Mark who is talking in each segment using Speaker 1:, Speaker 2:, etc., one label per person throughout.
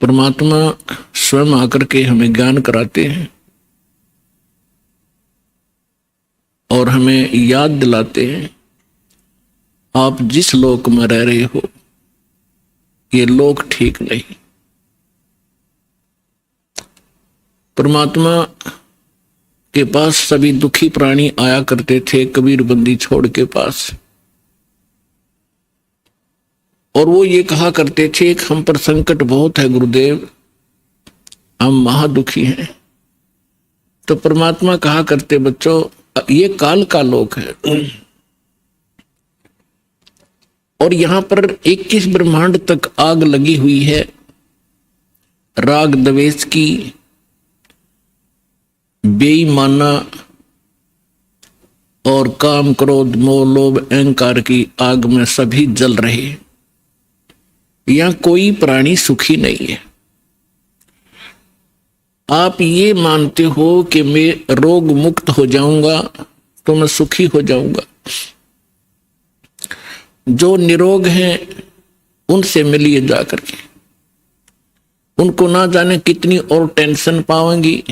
Speaker 1: परमात्मा स्वयं आकर के हमें ज्ञान कराते हैं और हमें याद दिलाते हैं, आप जिस लोक में रह रहे हो ये लोक ठीक नहीं। परमात्मा के पास सभी दुखी प्राणी आया करते थे कबीर बंदी छोड़ के पास, और वो ये कहा करते थे कि हम पर संकट बहुत है गुरुदेव, हम महादुखी हैं। तो परमात्मा कहा करते, बच्चों ये काल का लोक है और यहां पर 21 ब्रह्मांड तक आग लगी हुई है राग द्वेष की, बेईमाना और काम क्रोध मोह लोभ अहंकार की आग में सभी जल रहे हैं। यहां कोई प्राणी सुखी नहीं है। आप ये मानते हो कि मैं रोग मुक्त हो जाऊंगा तो मैं सुखी हो जाऊंगा। जो निरोग हैं उनसे मिलिए जाकर के, उनको ना जाने कितनी और टेंशन पाएंगी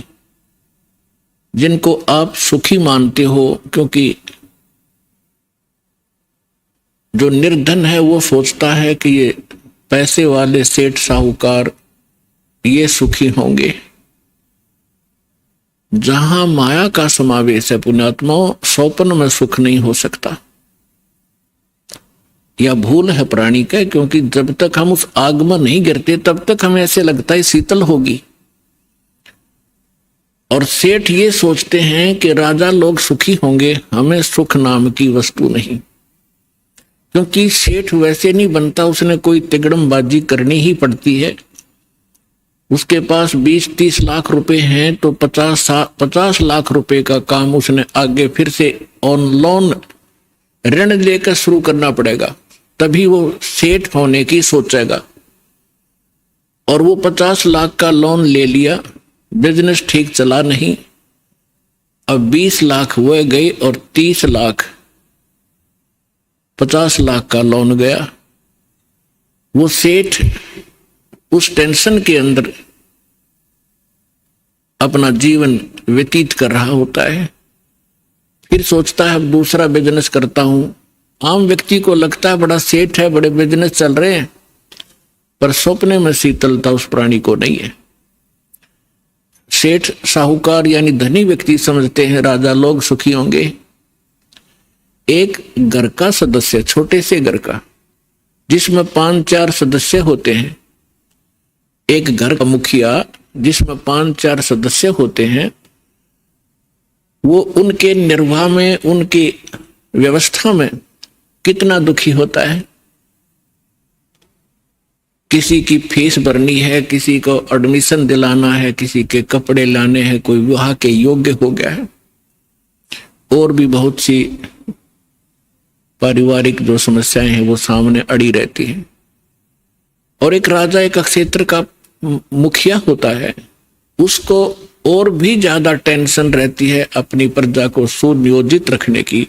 Speaker 1: जिनको आप सुखी मानते हो, क्योंकि जो निर्धन है वो सोचता है कि ये पैसे वाले सेठ साहूकार ये सुखी होंगे। जहां माया का समावेश है पुण्यात्माओं, स्वप्न में सुख नहीं हो सकता। यह भूल है प्राणी का, क्योंकि जब तक हम उस आग में नहीं गिरते तब तक हमें ऐसे लगता है शीतल होगी। और सेठ ये सोचते हैं कि राजा लोग सुखी होंगे, हमें सुख नाम की वस्तु नहीं। क्योंकि सेठ वैसे नहीं बनता, उसने कोई तिगड़मबाजी करनी ही पड़ती है। उसके पास 20-30 लाख रुपए हैं तो 50 लाख रुपए का काम उसने आगे फिर से ऑन लोन ऋण लेकर शुरू करना पड़ेगा, तभी वो सेठ होने की सोचेगा। और वो 50 लाख का लोन ले लिया, बिजनेस ठीक चला नहीं, अब 20 लाख वो गए और 30 लाख 50 लाख का लोन गया। वो सेठ उस टेंशन के अंदर अपना जीवन व्यतीत कर रहा होता है। फिर सोचता है अब दूसरा बिजनेस करता हूं। आम व्यक्ति को लगता है बड़ा सेठ है, बड़े बिजनेस चल रहे हैं, पर सपने में शीतलता उस प्राणी को नहीं है। सेठ साहूकार यानी धनी व्यक्ति समझते हैं राजा लोग सुखी होंगे। एक घर का सदस्य, छोटे से घर का जिसमें 5-4 सदस्य होते हैं, एक घर का मुखिया जिसमें 5-4 सदस्य होते हैं, वो उनके निर्वाह में, उनकी व्यवस्था में कितना दुखी होता है। किसी की फीस भरनी है, किसी को एडमिशन दिलाना है, किसी के कपड़े लाने हैं, कोई विवाह के योग्य हो गया है, और भी बहुत सी पारिवारिक जो समस्याएं हैं वो सामने अड़ी रहती हैं। और एक राजा एक क्षेत्र का मुखिया होता है, उसको और भी ज्यादा टेंशन रहती है अपनी प्रजा को सुनियोजित रखने की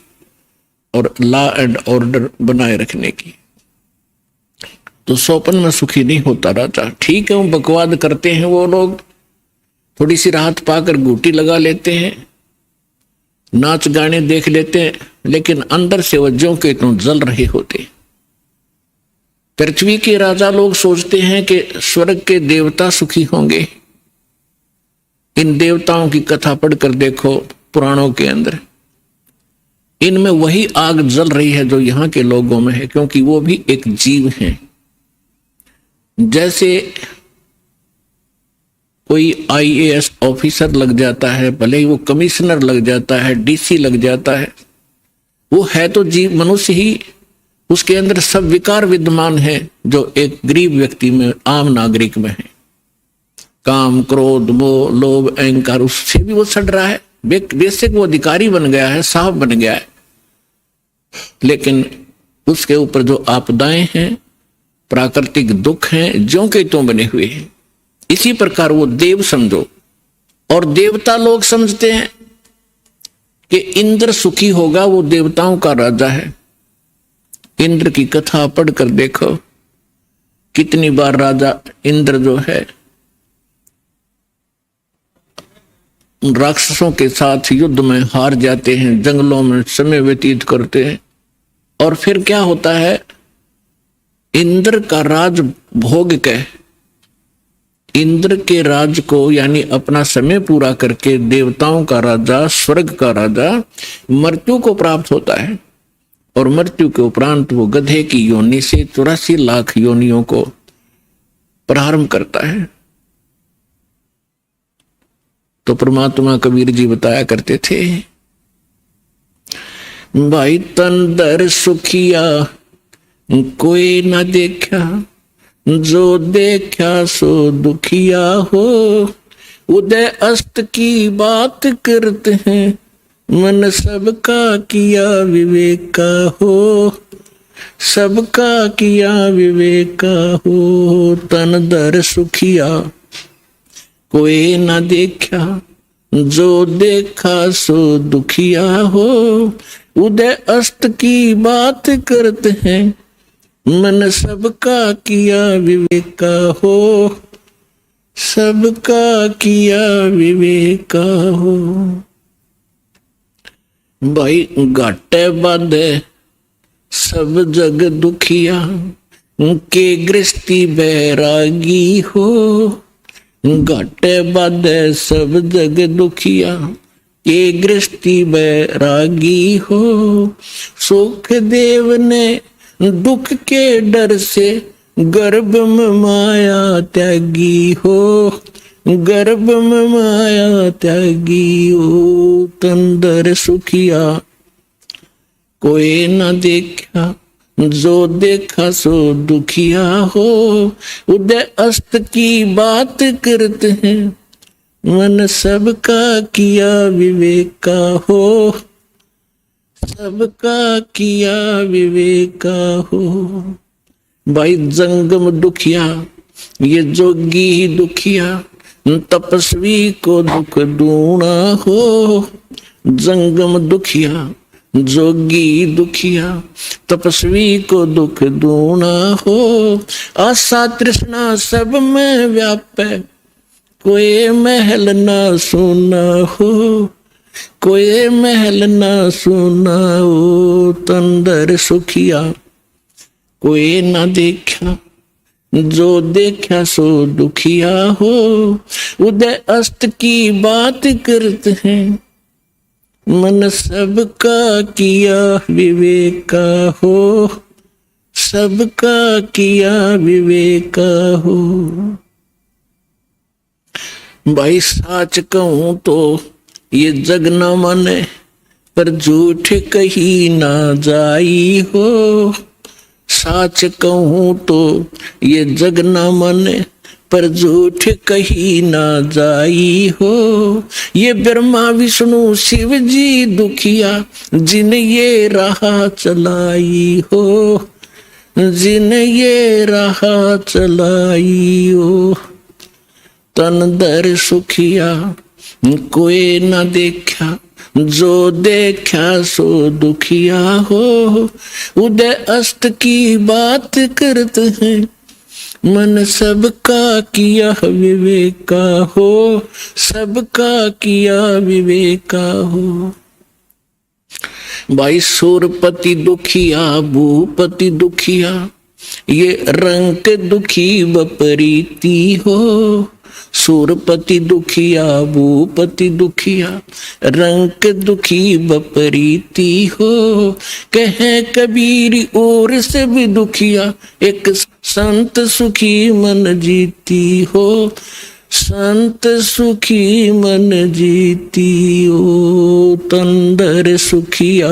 Speaker 1: और लॉ एंड ऑर्डर बनाए रखने की। तो स्वप्न में सुखी नहीं होता राजा। ठीक है, वो बकवाद करते हैं, वो लोग थोड़ी सी राहत पाकर घूटी लगा लेते हैं, नाच गाने देख लेते हैं, लेकिन अंदर से वो ज्यों के त्यों जल रहे होते। पृथ्वी के राजा लोग सोचते हैं कि स्वर्ग के देवता सुखी होंगे। इन देवताओं की कथा पढ़कर देखो पुराणों के अंदर, इनमें वही आग जल रही है जो यहाँ के लोगों में है, क्योंकि वो भी एक जीव हैं। जैसे कोई IAS ऑफिसर लग जाता है, भले ही वो कमिश्नर लग जाता है, DC लग जाता है, वो है तो जीव, मनुष्य ही, उसके अंदर सब विकार विद्यमान है जो एक गरीब व्यक्ति में, आम नागरिक में है। काम क्रोध मोह लोभ अहंकार, उससे भी वो सड़ रहा है। बेसिक वो अधिकारी बन गया है, साहब बन गया है, लेकिन उसके ऊपर जो आपदाएं हैं, प्राकृतिक दुख हैं, ज्यों के त्यों बने हुए हैं। इसी प्रकार वो देव समझो, और देवता लोग समझते हैं कि इंद्र सुखी होगा, वो देवताओं का राजा है। इंद्र की कथा पढ़कर देखो कितनी बार राजा इंद्र जो है राक्षसों के साथ युद्ध में हार जाते हैं, जंगलों में समय व्यतीत करते हैं, और फिर क्या होता है, इंद्र का राज भोग के, इंद्र के राज को यानी अपना समय पूरा करके देवताओं का राजा, स्वर्ग का राजा मृत्यु को प्राप्त होता है, और मृत्यु के उपरांत वो गधे की योनि से 84 लाख योनियों को प्रारंभ करता है। तो परमात्मा कबीर जी बताया करते थे, भाई तन दर सुखिया कोई न देखा, जो देखा सो दुखिया हो, उदय अस्त की बात करते हैं, मन सबका किया विवेक का हो, सबका किया विवेक का हो। तन दर सुखिया कोई न देखा, जो देखा सो दुखिया हो, उदय अस्त की बात करते हैं, मन सबका किया विवेक का हो, सबका किया विवेक का हो। भाई घाटे बाधे सब जग दुखिया, के गृहस्थी बैरागी हो, घाटे बाधे सब जग दुखिया, के गृहस्थी बैरागी हो, सुख देव ने दुख के डर से गर्भ में माया त्यागी हो, गर्भ में माया त्यागी हो। तंदर सुखिया कोई न देखा, जो देखा सो दुखिया हो, उदय अस्त की बात करते हैं, मन सबका किया विवेक का हो, सबका किया विवेक का हो। भाई जंगम दुखिया, ये जोगी ही दुखिया, तपस्वी को दुख दूना हो, जंगम दुखिया, जोगी दुखिया, तपस्वी को दुख दूना हो, आशा तृष्णा सब में व्यापे, कोई महल ना सुना हो, कोई महल ना सुना हो। तंदर सुखिया कोई ना देखा, जो देखा सो दुखिया हो, उदय अस्त की बात करते हैं, मन सबका किया विवेक का हो, सबका किया विवेक का हो। भाई साच कहूं तो ये जग न माने, पर झूठ कही ना जाई हो, साच कहूं तो ये जग न माने, पर झूठ कही ना जाई हो, ये ब्रह्मा विष्णु शिव जी दुखिया, जिन ये राह चलाई हो, जिन ये राह चलाई हो। तन दर सुखिया कोई न देखा, जो देखा सो दुखिया हो, उदय अस्त की बात करते हैं, मन सबका किया विवेक का हो, सबका किया विवेक का हो। भाई सूरपति दुखिया भूपति दुखिया, ये रंग दुखी बपरीती हो, सूरपति दुखिया भूपति दुखिया, रंग दुखी बपरीती हो, कहे कबीर और से भी दुखिया, एक संत सुखी मन जीती हो, संत सुखी मन जीती हो। तंदर सुखिया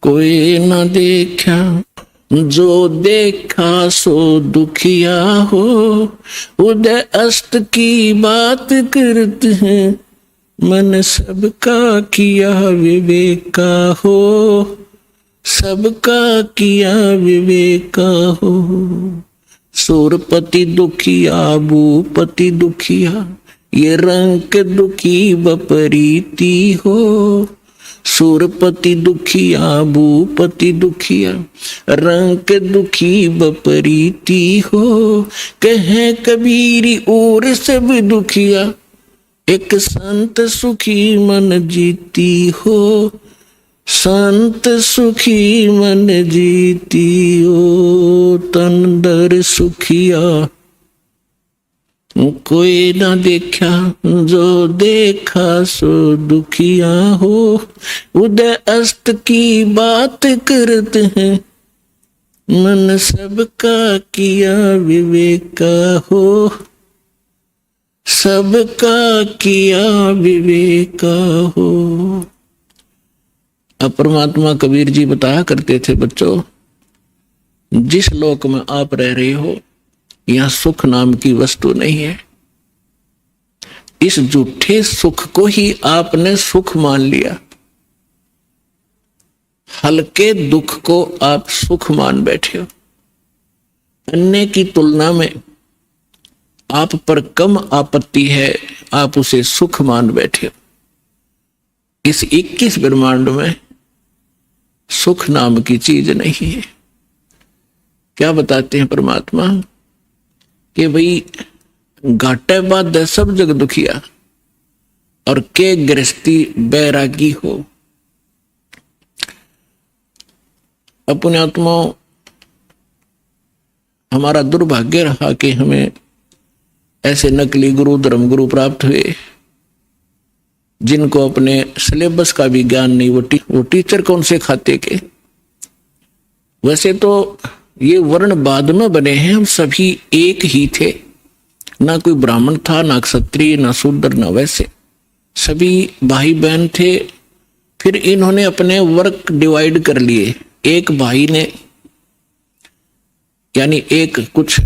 Speaker 1: कोई न देखा, जो देखा सो दुखिया हो, उदय अस्त की बात करते हैं, मन सबका किया विवेक का हो, सबका किया विवेक का हो। सूरपति दुखिया भूपति दुखिया, ये रंग दुखी बपरीती हो, सुरपति दुखिया भूपति दुखिया, रंग दुखी बपरीती हो, कहे कबीरी और सब दुखिया, एक संत सुखी मन जीती हो, संत सुखी मन जीती हो, तन दर सुखिया कोई ना देखा, जो देखा सो दुखिया हो, उदय अस्त की बात करते हैं, मन सबका किया विवेका हो, सबका किया विवेका हो। अब परमात्मा कबीर जी बताया करते थे, बच्चों जिस लोक में आप रह रहे हो यहां सुख नाम की वस्तु नहीं है। इस झूठे सुख को ही आपने सुख मान लिया, हल्के दुख को आप सुख मान बैठे हो। अन्य की तुलना में आप पर कम आपत्ति है, आप उसे सुख मान बैठे हो। इस 21 ब्रह्मांड में सुख नाम की चीज नहीं है। क्या बताते हैं परमात्मा कि भाई घाटे बाद सब जग दुखिया, और के गृहस्थी बैरागी हो। अपने आत्माओं, हमारा दुर्भाग्य रहा कि हमें ऐसे नकली गुरु धर्म गुरु प्राप्त हुए जिनको अपने सिलेबस का भी ज्ञान नहीं। वो टीचर कौन से खाते के। वैसे तो ये वर्ण बाद में बने हैं, हम सभी एक ही थे, ना कोई ब्राह्मण था, ना क्षत्रिय, ना शूद्र, ना वैसे, सभी भाई बहन थे। फिर इन्होंने अपने वर्क डिवाइड कर लिए। एक भाई ने यानी एक कुछ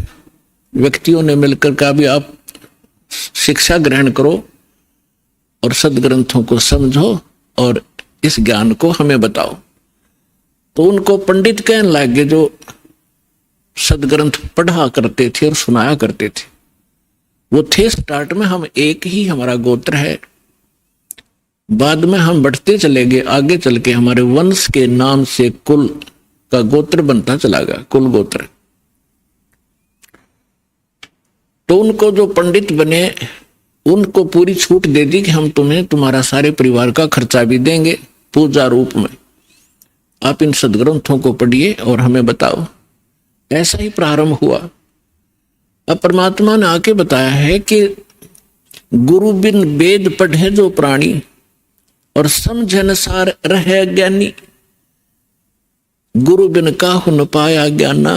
Speaker 1: व्यक्तियों ने मिलकर कहा भी आप शिक्षा ग्रहण करो और सदग्रंथों को समझो और इस ज्ञान को हमें बताओ। तो उनको पंडित कहने लगे जो सदग्रंथ पढ़ा करते थे और सुनाया करते थे। वो थे स्टार्ट में हम एक ही, हमारा गोत्र है। बाद में हम बढ़ते चले गए, आगे चल के हमारे वंश के नाम से कुल का गोत्र बनता चला गया, कुल गोत्र। तो उनको जो पंडित बने उनको पूरी छूट दे दी कि हम तुम्हें तुम्हारा सारे परिवार का खर्चा भी देंगे पूजा रूप में, आप इन सदग्रंथों को पढ़िए और हमें बताओ। ऐसा ही प्रारंभ हुआ। अब परमात्मा ने आके बताया है कि गुरु बिन वेद पढ़े जो प्राणी, और समझ अनुसार रहे ज्ञानी। गुरु बिन काहु न पाया ज्ञाना,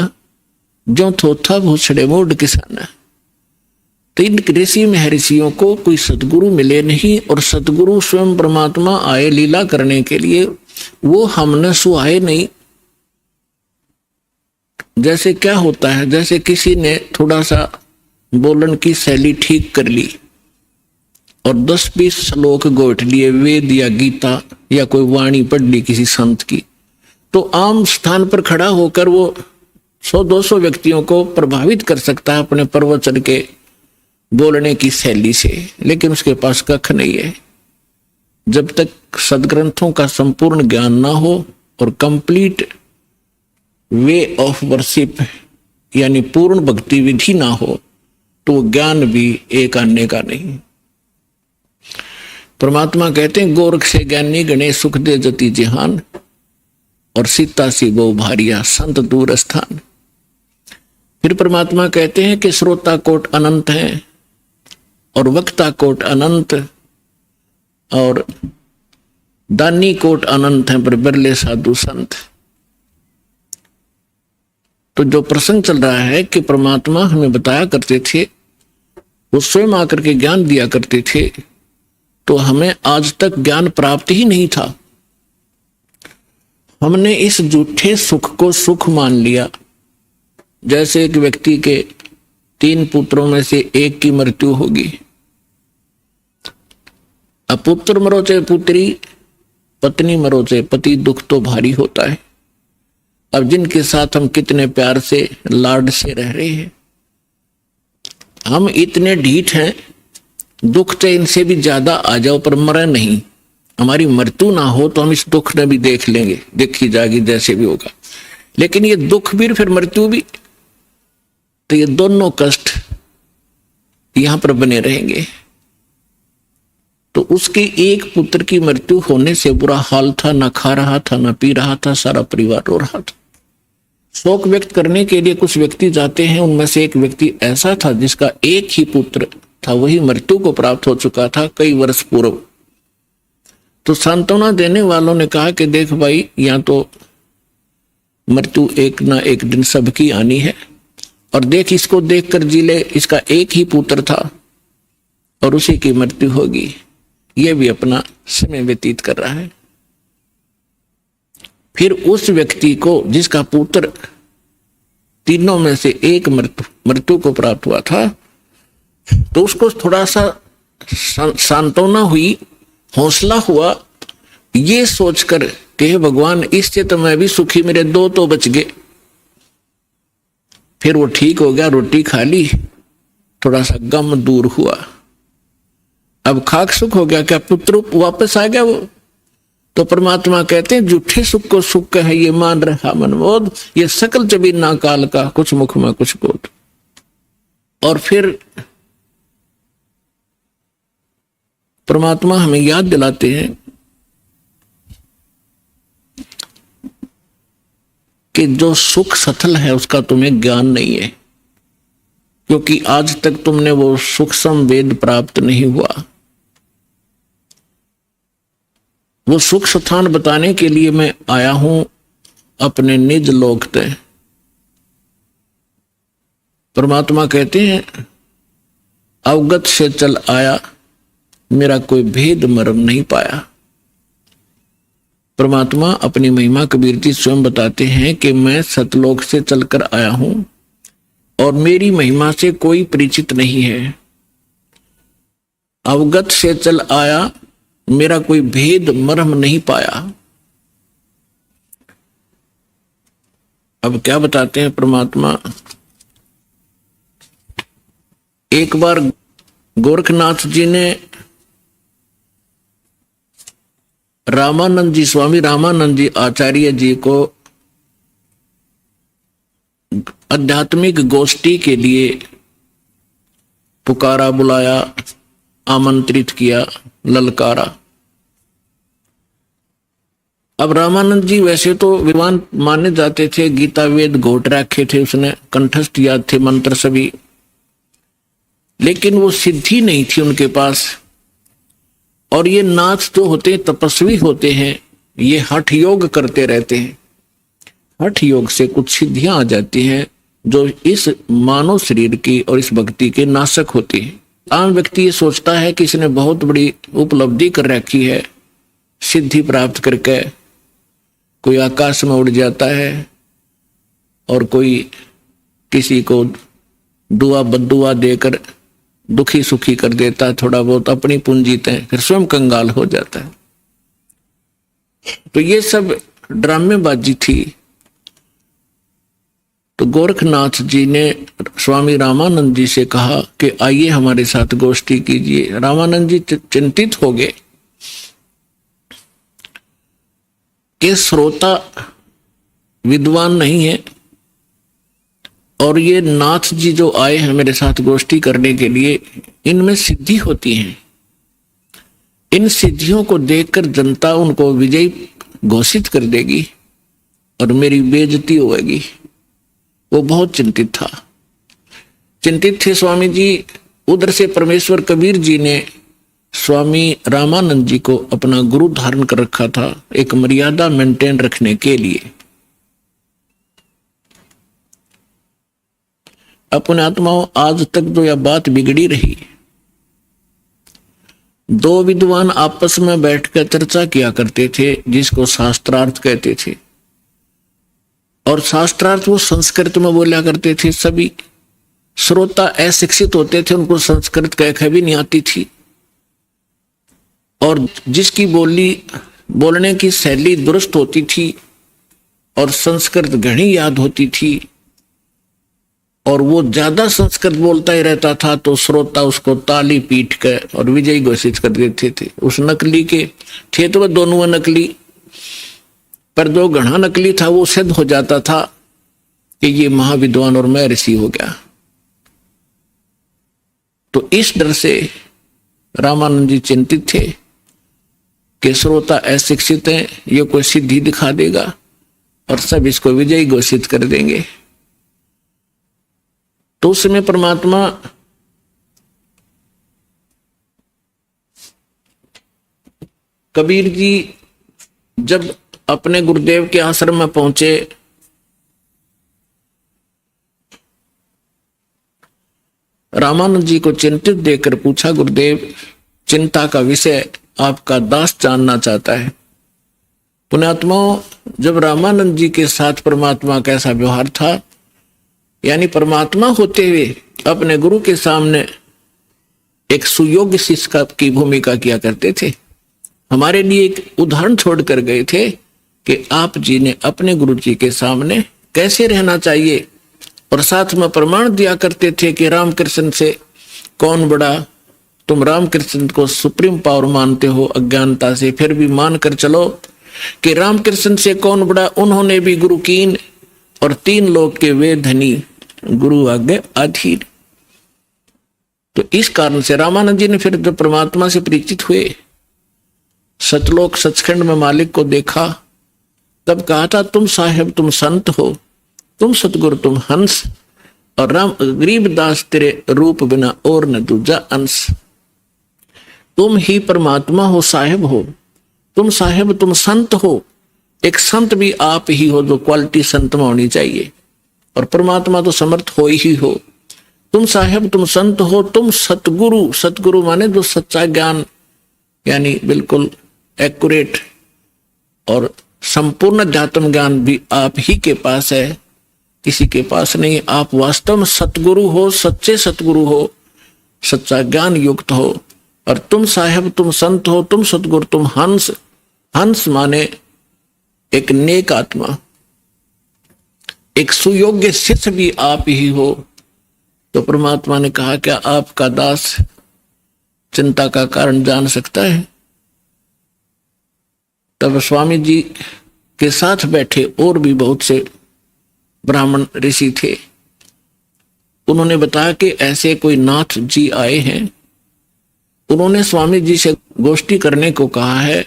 Speaker 1: जो थोथा भूछड़े मोड किसाना। तो इन ऋषि महर्षियों को कोई सतगुरु मिले नहीं, और सतगुरु स्वयं परमात्मा आए लीला करने के लिए, वो हमने सुहाए नहीं। जैसे क्या होता है, जैसे किसी ने थोड़ा सा बोलन की शैली ठीक कर ली और 10-20 श्लोक गोट लिए, वेद या गीता या कोई वाणी पढ़ ली किसी संत की, तो आम स्थान पर खड़ा होकर वो 100-200 व्यक्तियों को प्रभावित कर सकता है अपने प्रवचन के बोलने की शैली से, लेकिन उसके पास कख नहीं है। जब तक सदग्रंथों का संपूर्ण ज्ञान ना हो और कंप्लीट वे ऑफ वर्शिप यानी पूर्ण भक्ति विधि ना हो, तो ज्ञान भी एक आने का नहीं। परमात्मा कहते हैं गोरख से ज्ञानी गणेश सुख दे जति जहान, और सीता सी गो भारिया संत दूर स्थान। फिर परमात्मा कहते हैं कि श्रोता कोट अनंत है और वक्ता कोट अनंत और दानी कोट अनंत है, पर बिरले साधु संत। तो जो प्रसंग चल रहा है कि परमात्मा हमें बताया करते थे, वो स्वयं आकर के ज्ञान दिया करते थे, तो हमें आज तक ज्ञान प्राप्त ही नहीं था। हमने इस झूठे सुख को सुख मान लिया। जैसे एक व्यक्ति के 3 पुत्रों में से एक की मृत्यु होगी, अब पुत्र मरो चाहे पुत्री, पत्नी मरो चाहे पति, दुख तो भारी होता है। अब जिनके साथ हम कितने प्यार से लाड से रह रहे हैं, हम इतने ढीठ हैं, दुख चाहे इनसे भी ज्यादा आ जाओ पर मरे नहीं, हमारी मृत्यु ना हो तो हम इस दुख में भी देख लेंगे, देखी जाएगी जैसे भी होगा। लेकिन ये दुख भी फिर मृत्यु भी, तो ये दोनों कष्ट यहां पर बने रहेंगे। तो उसके एक पुत्र की मृत्यु होने से बुरा हाल था, ना खा रहा था ना पी रहा था, सारा परिवार रो रहा था। शोक व्यक्त करने के लिए कुछ व्यक्ति जाते हैं, उनमें से एक व्यक्ति ऐसा था जिसका एक ही पुत्र था, वही मृत्यु को प्राप्त हो चुका था कई वर्ष पूर्व। तो सांत्वना देने वालों ने कहा कि देख भाई, या तो मृत्यु एक ना एक दिन सबकी आनी है, और देख इसको देखकर जी ले, इसका एक ही पुत्र था और उसी की मृत्यु होगी, यह भी अपना समय व्यतीत कर रहा है। फिर उस व्यक्ति को जिसका पुत्र तीनों में से एक मृत्यु को प्राप्त हुआ था, तो उसको थोड़ा सा सांत्वना हुई, हौसला हुआ, ये सोचकर कि हे भगवान, इससे तो मैं भी सुखी, मेरे दो तो बच गए। फिर वो ठीक हो गया, रोटी खा ली, थोड़ा सा गम दूर हुआ, अब खाक सुख हो गया। क्या पुत्र वापस आ गया वो? तो परमात्मा कहते हैं झूठे सुख को सुख कहे, ये मान रहा मनमोद, ये सकल चबी ना काल का, कुछ मुख में कुछ बोध। और फिर परमात्मा हमें याद दिलाते हैं कि जो सुख सथल है उसका तुम्हें ज्ञान नहीं है, क्योंकि आज तक तुमने वो सूक्ष्म वेद प्राप्त नहीं हुआ। वो सुख स्थान बताने के लिए मैं आया हूं अपने निज लोक ते। परमात्मा कहते हैं अवगत से चल आया, मेरा कोई भेद मर्म नहीं पाया। परमात्मा अपनी महिमा कबीर जी स्वयं बताते हैं कि मैं सतलोक से चलकर आया हूं और मेरी महिमा से कोई परिचित नहीं है। अवगत से चल आया, मेरा कोई भेद मर्म नहीं पाया। अब क्या बताते हैं परमात्मा? एक बार गोरखनाथ जी ने रामानंद जी, स्वामी रामानंद जी आचार्य जी को आध्यात्मिक गोष्ठी के लिए पुकारा, बुलाया, आमंत्रित किया, ललकारा। अब रामानंद जी वैसे तो विद्वान माने जाते थे, गीता वेद घोट रखे थे उसने, कंठस्थ याद थे मंत्र सभी, लेकिन वो सिद्धि नहीं थी उनके पास। और ये नाथ जो होते तपस्वी होते हैं, ये हठ योग करते रहते हैं। हठ योग से कुछ सिद्धियां आ जाती हैं जो इस मानव शरीर की और इस भक्ति के नाशक होती है। आम व्यक्ति ये सोचता है कि इसने बहुत बड़ी उपलब्धि कर रखी है, सिद्धि प्राप्त करके कोई आकाश में उड़ जाता है और कोई किसी को दुआ बद्दुआ देकर दुखी सुखी कर देता है, थोड़ा बहुत अपनी पूंजी तय, फिर स्वयं कंगाल हो जाता है। तो ये सब ड्रामेबाजी थी। तो गोरखनाथ जी ने स्वामी रामानंद जी से कहा कि आइए हमारे साथ गोष्ठी कीजिए। रामानंद जी चिंतित हो गए कि श्रोता विद्वान नहीं है और ये नाथ जी जो आए हैं मेरे साथ गोष्ठी करने के लिए, इनमें सिद्धि होती है। इन सिद्धियों को देखकर जनता उनको विजयी घोषित कर देगी और मेरी बेइज्जती होगी। वो बहुत चिंतित था, चिंतित थे स्वामी जी। उधर से परमेश्वर कबीर जी ने स्वामी रामानंद जी को अपना गुरु धारण कर रखा था, एक मर्यादा मेंटेन रखने के लिए। अपने आत्माओं, आज तक जो यह बात बिगड़ी रही, दो विद्वान आपस में बैठकर चर्चा किया करते थे जिसको शास्त्रार्थ कहते थे, और शास्त्रार्थ वो संस्कृत में बोला करते थे। सभी श्रोता अशिक्षित होते थे, उनको संस्कृत कह भी नहीं आती थी, और जिसकी बोलने की शैली दुरुस्त होती थी और संस्कृत घनी याद होती थी, और वो ज्यादा संस्कृत बोलता ही रहता था तो श्रोता उसको ताली पीट कर और विजयी घोषित कर देते थे। उस नकली के थे तो वह दोनों नकली, पर जो घना नकली था वो सिद्ध हो जाता था कि ये महाविद्वान और मैं ऋषि हो गया। तो इस डर से रामानंद जी चिंतित थे कि श्रोता अशिक्षित है, ये कोई सिद्धि दिखा देगा और सब इसको विजयी घोषित कर देंगे। तो उस समय परमात्मा कबीर जी जब अपने गुरुदेव के आश्रम में पहुंचे, रामानंद जी को चिंतित देखकर पूछा, गुरुदेव चिंता का विषय आपका दास जानना चाहता है। पुण्यात्माओं, जब रामानंद जी के साथ परमात्मा का ऐसा व्यवहार था, यानी परमात्मा होते हुए अपने गुरु के सामने एक सुयोग्य शिष्य की भूमिका किया करते थे। हमारे लिए एक उदाहरण छोड़कर गए थे कि आप जी ने अपने गुरु जी के सामने कैसे रहना चाहिए, और साथ में प्रमाण दिया करते थे कि रामकृष्ण से कौन बड़ा। तुम रामकृष्ण को सुप्रीम पावर मानते हो अज्ञानता से, फिर भी मान कर चलो कि रामकृष्ण से कौन बड़ा। उन्होंने भी गुरु कीन और 3 लोक के वे धनी, गुरु आगे अधीर। तो इस कारण से रामानंद जी ने फिर जब परमात्मा से परिचित हुए, सतलोक सचखंड में मालिक को देखा, तब कहा था, तुम साहेब तुम संत हो, तुम सतगुरु तुम हंस, और राम गरीबदास तेरे रूप बिना और न दूजा अंश। तुम ही परमात्मा हो, साहेब हो, तुम साहेब तुम संत हो। एक संत भी आप ही हो, जो क्वालिटी संत में होनी चाहिए, और परमात्मा तो समर्थ हो ही हो। तुम साहेब तुम संत हो, तुम सतगुरु, सतगुरु माने जो सच्चा ज्ञान, यानी बिल्कुल एक्यूरेट और संपूर्ण अध्यात्म ज्ञान भी आप ही के पास है, किसी के पास नहीं। आप वास्तव में सतगुरु हो, सच्चे सतगुरु हो, सच्चा ज्ञान युक्त हो। और तुम साहेब तुम संत हो, तुम सतगुरु तुम हंस। हंस माने एक नेक आत्मा, एक सुयोग्य शिष्य भी आप ही हो। तो परमात्मा ने कहा, क्या आपका दास चिंता का कारण जान सकता है? तब स्वामी जी के साथ बैठे और भी बहुत से ब्राह्मण ऋषि थे। उन्होंने बताया कि ऐसे कोई नाथ जी आए हैं, उन्होंने स्वामी जी से गोष्ठी करने को कहा है,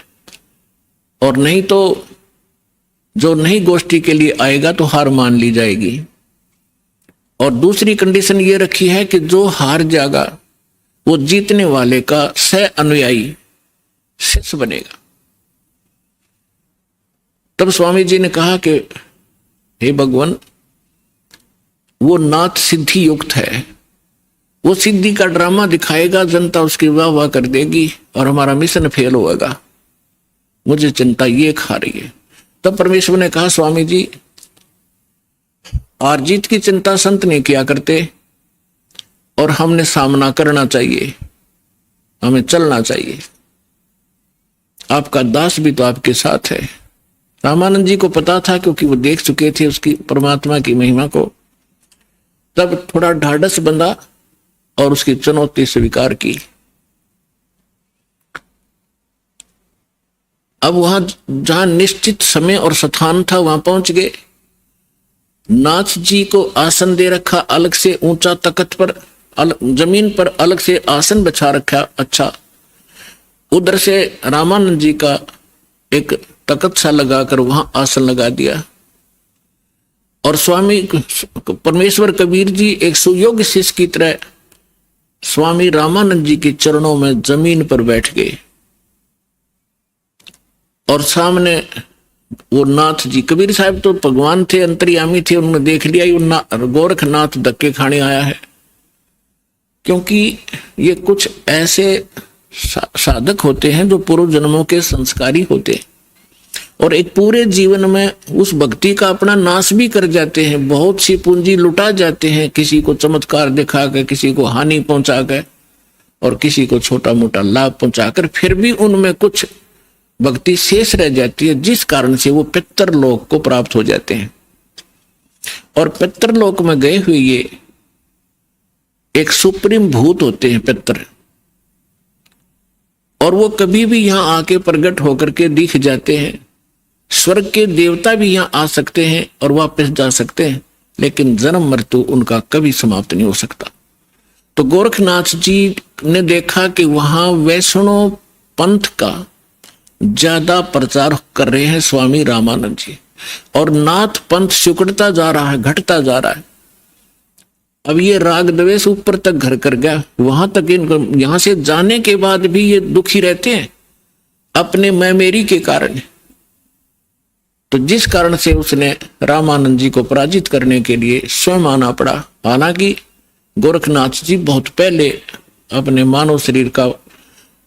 Speaker 1: और नहीं तो जो नहीं गोष्ठी के लिए आएगा तो हार मान ली जाएगी। और दूसरी कंडीशन ये रखी है कि जो हार जाएगा वो जीतने वाले का सह अनुयायी शिष्य बनेगा। तब स्वामी जी ने कहा कि हे भगवान, वो नाथ सिद्धि युक्त है, वो सिद्धि का ड्रामा दिखाएगा, जनता उसकी वाह वाह कर देगी और हमारा मिशन फेल होगा। मुझे चिंता ये खा रही है। तब परमेश्वर ने कहा, स्वामी जी हार जीत की चिंता संत नहीं किया करते, और हमने सामना करना चाहिए, हमें चलना चाहिए। आपका दास भी तो आपके साथ है। रामानंद जी को पता था, क्योंकि वो देख चुके थे उसकी परमात्मा की महिमा को। तब थोड़ा ढाढ़स बंधा और उसकी चुनौती स्वीकार की। अब वहां जहां निश्चित समय और स्थान था वहां पहुंच गए। नाथ जी को आसन दे रखा अलग से, ऊंचा तख्त पर, जमीन पर अलग से आसन बिछा रखा। अच्छा, उधर से रामानंद जी का एक तख्त सा लगाकर वहां आसन लगा दिया। और स्वामी परमेश्वर कबीर जी एक सुयोग्य शिष्य की तरह स्वामी रामानंद जी के चरणों में जमीन पर बैठ गए। और सामने वो नाथ जी, कबीर साहब तो भगवान थे, अंतर्यामी थे, उन्होंने देख लिया गोरखनाथ धक्के खाने आया है। क्योंकि ये कुछ ऐसे साधक होते हैं जो पूर्व जन्मों के संस्कारी होते, और एक पूरे जीवन में उस भक्ति का अपना नाश भी कर जाते हैं। बहुत सी पूंजी लुटा जाते हैं, किसी को चमत्कार दिखाकर, किसी को हानि पहुंचाकर, और किसी को छोटा मोटा लाभ पहुंचाकर, फिर भी उनमें कुछ भक्ति शेष रह जाती है, जिस कारण से वो पितृलोक को प्राप्त हो जाते हैं। और पितृलोक में गए हुए ये एक सुप्रीम भूत होते हैं पितर, और वो कभी भी यहां आके प्रकट होकर के दिख जाते हैं। स्वर्ग के देवता भी यहां आ सकते हैं और वापस जा सकते हैं, लेकिन जन्म मृत्यु उनका कभी समाप्त नहीं हो सकता। तो गोरखनाथ जी ने देखा कि वहां वैष्णव पंथ का ज्यादा प्रचार कर रहे हैं स्वामी रामानंद जी, और नाथ पंथ सिकुड़ता जा रहा है, घटता जा रहा है। अब ये राग द्वेष ऊपर तक घर कर गया, वहां तक इनको, यहां से जाने के बाद भी ये दुखी रहते हैं अपने मैं मेरी के कारण। तो जिस कारण से उसने रामानंद जी को पराजित करने के लिए स्वयं आना पड़ा। हालांकि गोरखनाथ जी बहुत पहले अपने मानव शरीर का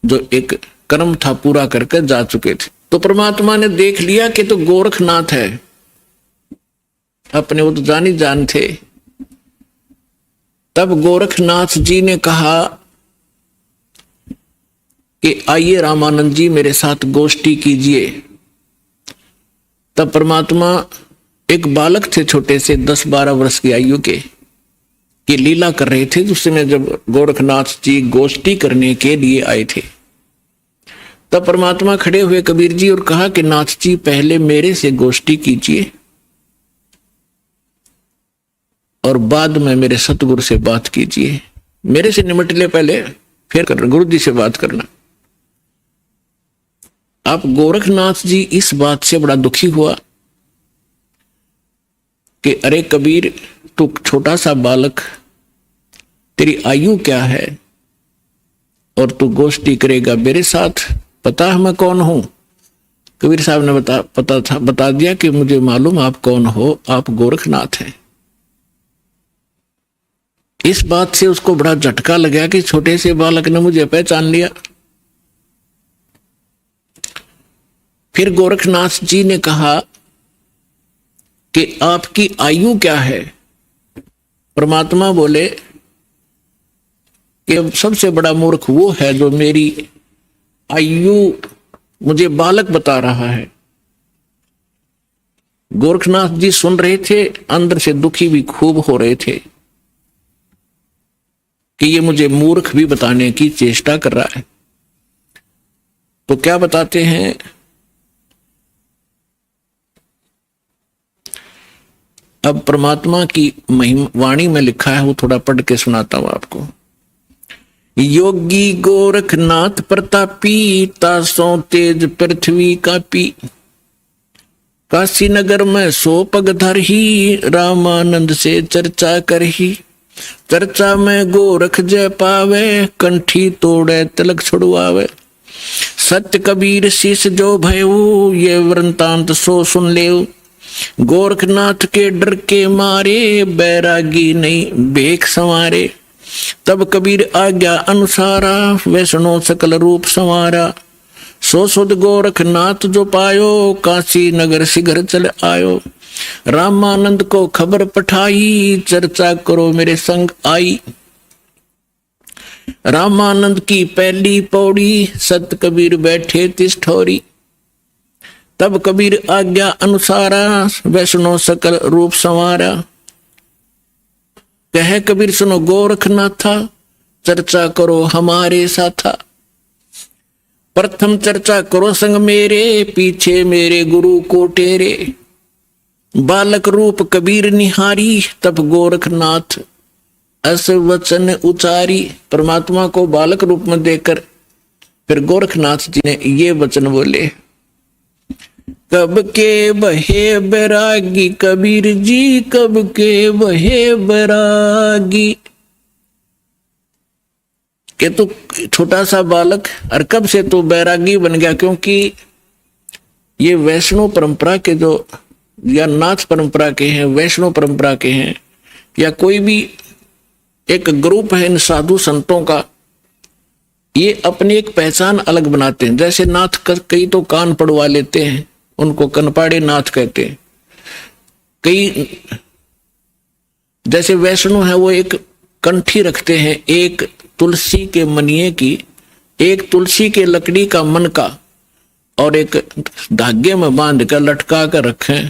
Speaker 1: जो एक कर्म था पूरा करके जा चुके थे। तो परमात्मा ने देख लिया कि तो गोरखनाथ है, अपने वो तो जानी जान थे। तब गोरखनाथ जी ने कहा कि आइए रामानंद जी मेरे साथ गोष्ठी कीजिए। तब परमात्मा एक बालक थे छोटे से 10-12 वर्ष की आयु के, कि लीला कर रहे थे। उस समय जब गोरखनाथ जी गोष्ठी करने के लिए आए थे, तब परमात्मा खड़े हुए कबीर जी और कहा कि नाथ जी पहले मेरे से गोष्ठी कीजिए और बाद में मेरे सतगुरु से बात कीजिए। मेरे से निमट ले पहले, फिर करना गुरु जी से बात करना। आप गोरखनाथ जी इस बात से बड़ा दुखी हुआ कि अरे कबीर, तू छोटा सा बालक, तेरी आयु क्या है और तू गोष्ठी करेगा मेरे साथ? पता है मैं कौन हूं? कबीर साहब ने बता दिया कि मुझे मालूम आप कौन हो, आप गोरखनाथ हैं। इस बात से उसको बड़ा झटका लगा कि छोटे से बालक ने मुझे पहचान लिया। फिर गोरखनाथ जी ने कहा कि आपकी आयु क्या है? परमात्मा बोले कि सबसे बड़ा मूर्ख वो है जो मेरी आयु मुझे बालक बता रहा है। गोरखनाथ जी सुन रहे थे, अंदर से दुखी भी खूब हो रहे थे कि ये मुझे मूर्ख भी बताने की चेष्टा कर रहा है। तो क्या बताते हैं? अब परमात्मा की वाणी में लिखा है, वो थोड़ा पढ़ के सुनाता हूं आपको। योगी गोरखनाथ प्रतापी, तासों तेज पृथ्वी कापी, काशी नगर में 100 पग धरही, रामानंद से चर्चा करही। चर्चा में गोरख जय पावे, कंठी तोड़े तिलक छुड़वावे। सत्य कबीर शीश जो भयऊ, ये वृंतांत सो सुन लेऊ। गोरखनाथ के डर के मारे, बैरागी नहीं भेख संवारे। तब कबीर आज्ञा अनुसारा, वैष्णो सकल रूप संवारा। सो सुध गोरखनाथ जो पायो, काशी नगर शीघ्र चल आयो। रामानंद को खबर पठाई, चर्चा करो मेरे संग आई। रामानंद की पहली पौड़ी, सत कबीर बैठे तिस ठोरी। तब कबीर आज्ञा अनुसारा, वैष्णो सकल रूप संवारा। कहे कबीर सुनो गोरखनाथा, चर्चा करो हमारे साथा। प्रथम चर्चा करो संग मेरे, पीछे मेरे गुरु को टेरे। बालक रूप कबीर निहारी, तब गोरखनाथ अस वचन उचारी। परमात्मा को बालक रूप में देखकर फिर गोरखनाथ जी ने ये वचन बोले। कब के बहे बैरागी कबीर जी, कब के बहे बैरागी। कि तू छोटा सा बालक और कब से तू बैरागी बन गया? क्योंकि ये वैष्णव परंपरा के जो, या नाथ परंपरा के हैं, वैष्णव परंपरा के हैं, या कोई भी एक ग्रुप है इन साधु संतों का, ये अपनी एक पहचान अलग बनाते हैं। जैसे नाथ कई तो कान पड़वा लेते हैं, उनको कनपाड़े नाथ कहते हैं। कई जैसे वैष्णव है वो एक कंठी रखते हैं, एक तुलसी के मनिये की, एक तुलसी के लकड़ी का मन का, और एक धागे में बांध कर लटका कर रखें,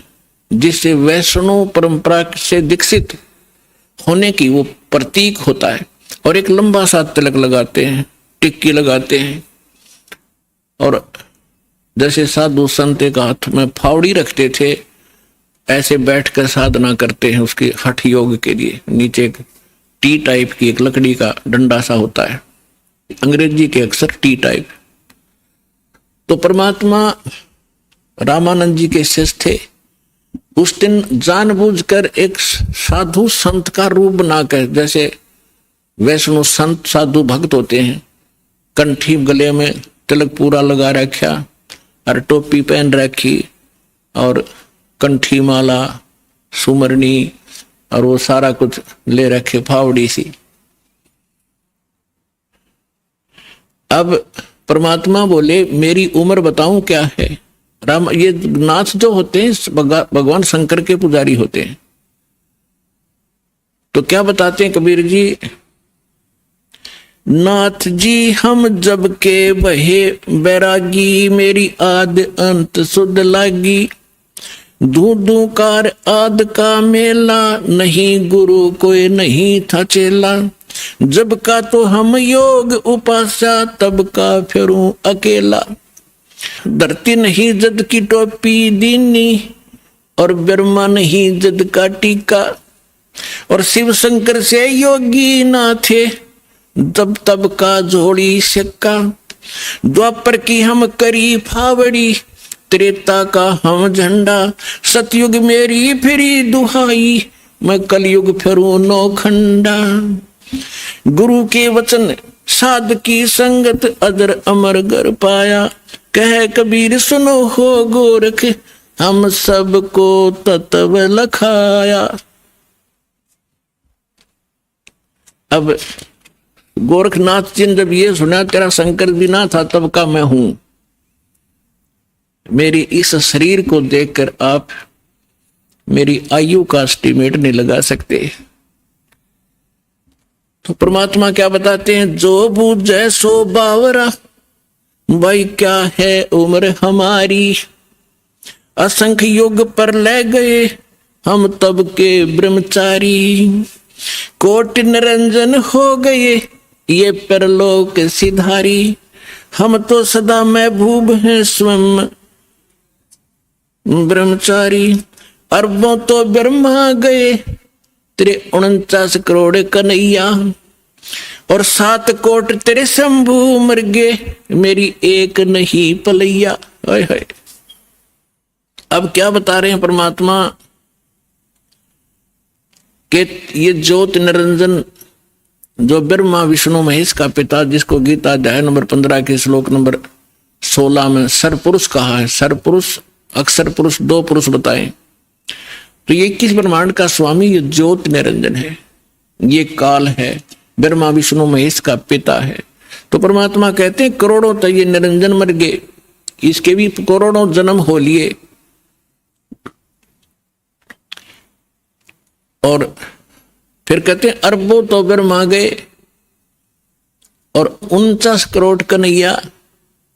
Speaker 1: जिससे वैष्णव परंपरा से दीक्षित होने की वो प्रतीक होता है। और एक लंबा सा तिलक लगाते हैं, टिक्की लगाते हैं, और जैसे साधु संत एक हाथ में फावड़ी रखते थे, ऐसे बैठकर साधना करते हैं उसके हठ योग के लिए। नीचे एक टी टाइप की एक लकड़ी का डंडा सा होता है, अंग्रेजी के अक्षर टी टाइप। तो परमात्मा रामानंद जी के शिष्य थे, उस दिन जानबूझकर एक साधु संत का रूप बनाकर, जैसे वैष्णव संत साधु भक्त होते हैं, कंठी गले में तिलक पूरा लगा रखा और टोपी पहन रखी और कंठी माला सुमरनी और वो सारा कुछ ले रखे, फावड़ी सी। अब परमात्मा बोले मेरी उम्र बताऊं क्या है। राम, ये नाथ जो होते हैं भगवान शंकर के पुजारी होते हैं, तो क्या बताते हैं कबीर जी, नाथ जी हम जब के बहे बैरागी, मेरी आद अंत सुध लागी, धू कार आद का मेला, नहीं गुरु कोई नहीं था चेला, जब का तो हम योग उपासा, तब का फिरूं अकेला, धरती नहीं जद की टोपी दीनी, और ब्रह्मा नहीं जद का टीका, और शिव शंकर से योगी ना थे, तब का जोड़ी सिक्का, द्वापर की हम करी फावड़ी, त्रेता का हम झंडा, सतयुग मेरी फिरी दुहाई, मैं कलयुग फिरूं नौखंडा, गुरु के वचन साध की संगत, अदर अमर गर पाया, कह कबीर सुनो हो गोरख, हम सबको तत्व लखाया। अब गोरखनाथ जी ने जब ये सुना तेरा शंकर भी ना था तब का मैं हूं, मेरी इस शरीर को देखकर आप मेरी आयु का एस्टिमेट नहीं लगा सकते। तो परमात्मा क्या बताते हैं, जो बूझे सो बावरा, भाई क्या है उम्र हमारी, असंख्य युग पर ले गए हम तब के ब्रह्मचारी, कोटि निरंजन हो गए ये परलोक सिधारी, हम तो सदा महबूब हैं स्वयं ब्रह्मचारी, अरबों तो ब्रह्मा गए तेरे 49 करोड़ कन्हैया, और 7 कोट तेरे शंभू मर गए, मेरी एक नहीं पलैया। हाय हाय, अब क्या बता रहे हैं परमात्मा कि ये ज्योत निरंजन जो ब्रह्मा विष्णु महेश का पिता, जिसको गीता अध्याय नंबर 15 के श्लोक नंबर 16 में सरपुरुष कहा है, सरपुरुष अक्षर पुरुष 2 पुरुष बताए, तो ये 21 ब्रह्मांड का स्वामी ये ज्योत निरंजन है, ये काल है, ब्रह्मा विष्णु महेश का पिता है। तो परमात्मा कहते हैं करोड़ों तो ये निरंजन मर गए, इसके भी करोड़ों जन्म हो लिए, और फिर कहते हैं अरबों तो ब्रह्मा गए, और 49 करोड़ कन्हैया,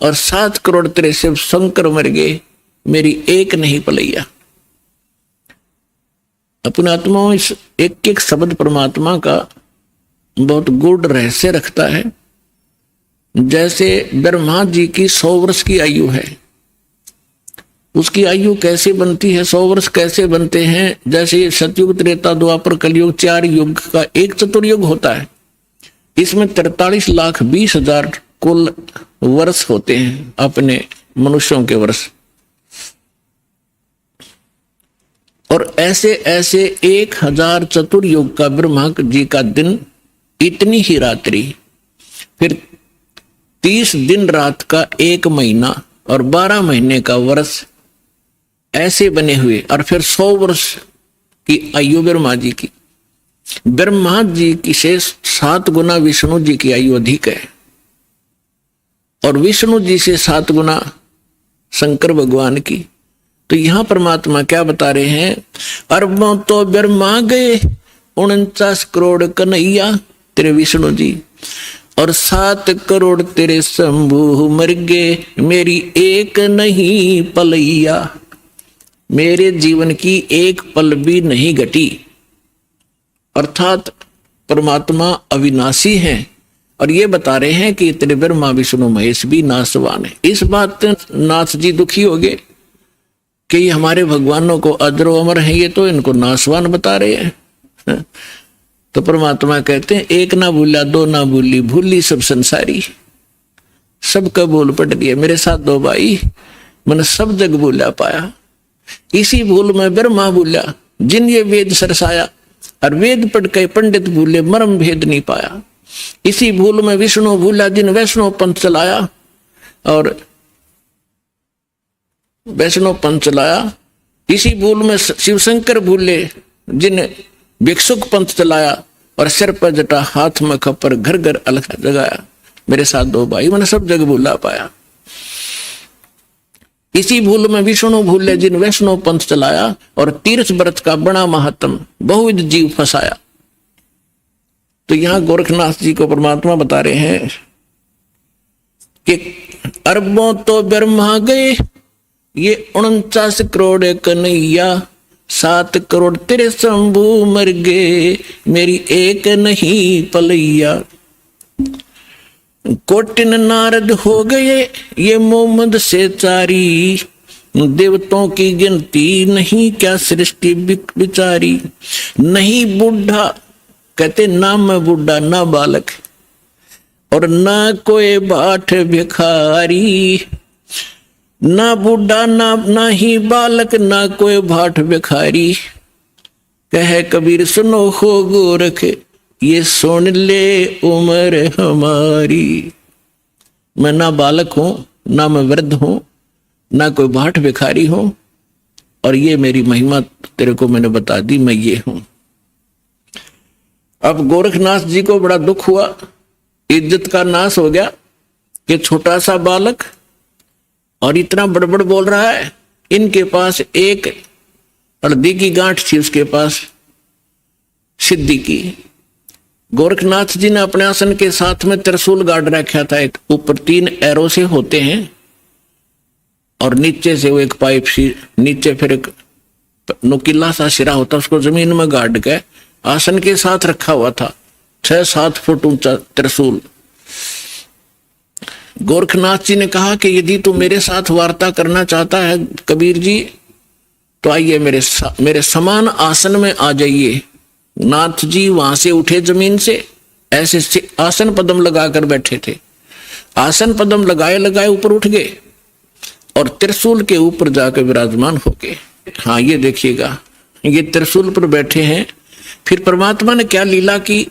Speaker 1: और 7 करोड़ तेरे शिव शंकर मर गए, मेरी एक नहीं पलैया। अपने आत्माओं इस एक एक शब्द परमात्मा का बहुत गूढ़ रहस्य रखता है। जैसे ब्रह्मा जी की 100 वर्ष की आयु है, उसकी आयु कैसे बनती है, 100 वर्ष कैसे बनते हैं, जैसे सतयुग त्रेता द्वापर कलयुग 4 युग का एक चतुर्युग होता है, इसमें 43,20,000 कुल वर्ष होते हैं अपने मनुष्यों के वर्ष, और ऐसे ऐसे 1000 चतुर्युग का ब्रह्मा जी का दिन, इतनी ही रात्रि, फिर 30 दिन रात का 1 महीना और 12 महीने का वर्ष, ऐसे बने हुए, और फिर 100 वर्ष की आयु ब्रह्मा जी की। ब्रह्मा जी की से 7 गुना विष्णु जी की आयु अधिक है, और विष्णु जी से 7 गुना शंकर भगवान की। तो यहां परमात्मा क्या बता रहे हैं, अरबों तो ब्रह्मा गए, 49 करोड़ कन्हैया तेरे विष्णु जी, और 7 करोड़ तेरे शंभू मर गए, मेरी एक नहीं पलैया, मेरे जीवन की एक पल भी नहीं घटी। अर्थात परमात्मा अविनाशी हैं और ये बता रहे हैं कि तेरे ब्रह्मा विष्णु महेश भी नाशवान है। इस बात नाथ जी दुखी हो गए कि ये हमारे भगवानों को अजरो अमर है, ये तो इनको नाशवान बता रहे हैं। तो परमात्मा कहते हैं एक ना भूला दो ना भूली, भूली सब संसारी। सबका बोल पट दिया मेरे साथ दो भाई, मैंने सब जग भूला पाया। इसी भूल में ब्रह्मा भूला जिन ये वेद सरसाया, और वेद पढ़ के पंडित भूले मर्म भेद नहीं पाया। इसी भूल में विष्णु भूला जिन वैष्णव पंथ चलाया, और वैष्णव पंथ चलाया। इसी भूल में शिव शंकर भूले जिन भिक्षुक पंथ चलाया, और सिर पर जटा हाथ में खपर घर घर अलग जगाया। मेरे साथ दो भाई मैंने सब जग भूला पाया। इसी भूल में विष्णु भूले जिन वैष्णव पंथ चलाया, और तीर्थ व्रत का बड़ा महात्म बहुविध जीव फंसाया। तो यहां गोरखनाथ जी को परमात्मा बता रहे हैं कि अरबों तो ब्रह्मा गए, ये 49 करोड़ कन्हैया, 7 करोड़ तेरे शंभू मर गए, मेरी एक नहीं पलैया। कोटिन नारद हो गए ये मोहम्मद से चारी, देवताओं की गिनती नहीं क्या सृष्टि बिचारी। नहीं बूढ़ा कहते ना मैं बूढ़ा ना बालक, और ना कोई बाट भिखारी। ना बूढ़ा ना ही बालक, ना कोई भाट भिखारी। कहे कबीर सुनो हो गोरख, ये सुन ले उम्र हमारी। मैं ना बालक हूं, ना मैं वृद्ध हूं, ना कोई भाट भिखारी हूं, और ये मेरी महिमा तेरे को मैंने बता दी, मैं ये हूं। अब गोरखनाथ जी को बड़ा दुख हुआ, इज्जत का नाश हो गया कि छोटा सा बालक और इतना बड़बड़ बोल रहा है। इनके पास एक हल्दी की गांठ थी, उसके पास सिद्धि की। गोरखनाथ जी ने अपने आसन के साथ में त्रिशूल गाड़ रखा था। एक ऊपर 3 एरो से होते हैं, और नीचे से वो एक पाइप सी, नीचे फिर एक नुकीला सा सिरा होता, उसको जमीन में गाड़ के आसन के साथ रखा हुआ था। 6-7 फुट ऊंचा त्रिशूल। गोरखनाथ जी ने कहा कि यदि तू मेरे साथ वार्ता करना चाहता है कबीर जी, तो आइए मेरे समान आसन में आ जाइए। नाथ जी वहां से उठे जमीन से, ऐसे आसन पद्म लगाकर बैठे थे। आसन पद्म लगाए लगाए ऊपर उठ गए और त्रिशूल के ऊपर जाकर विराजमान हो गए। हाँ ये देखिएगा, ये त्रिशूल पर बैठे हैं। फिर परमात्मा ने क्या लीला की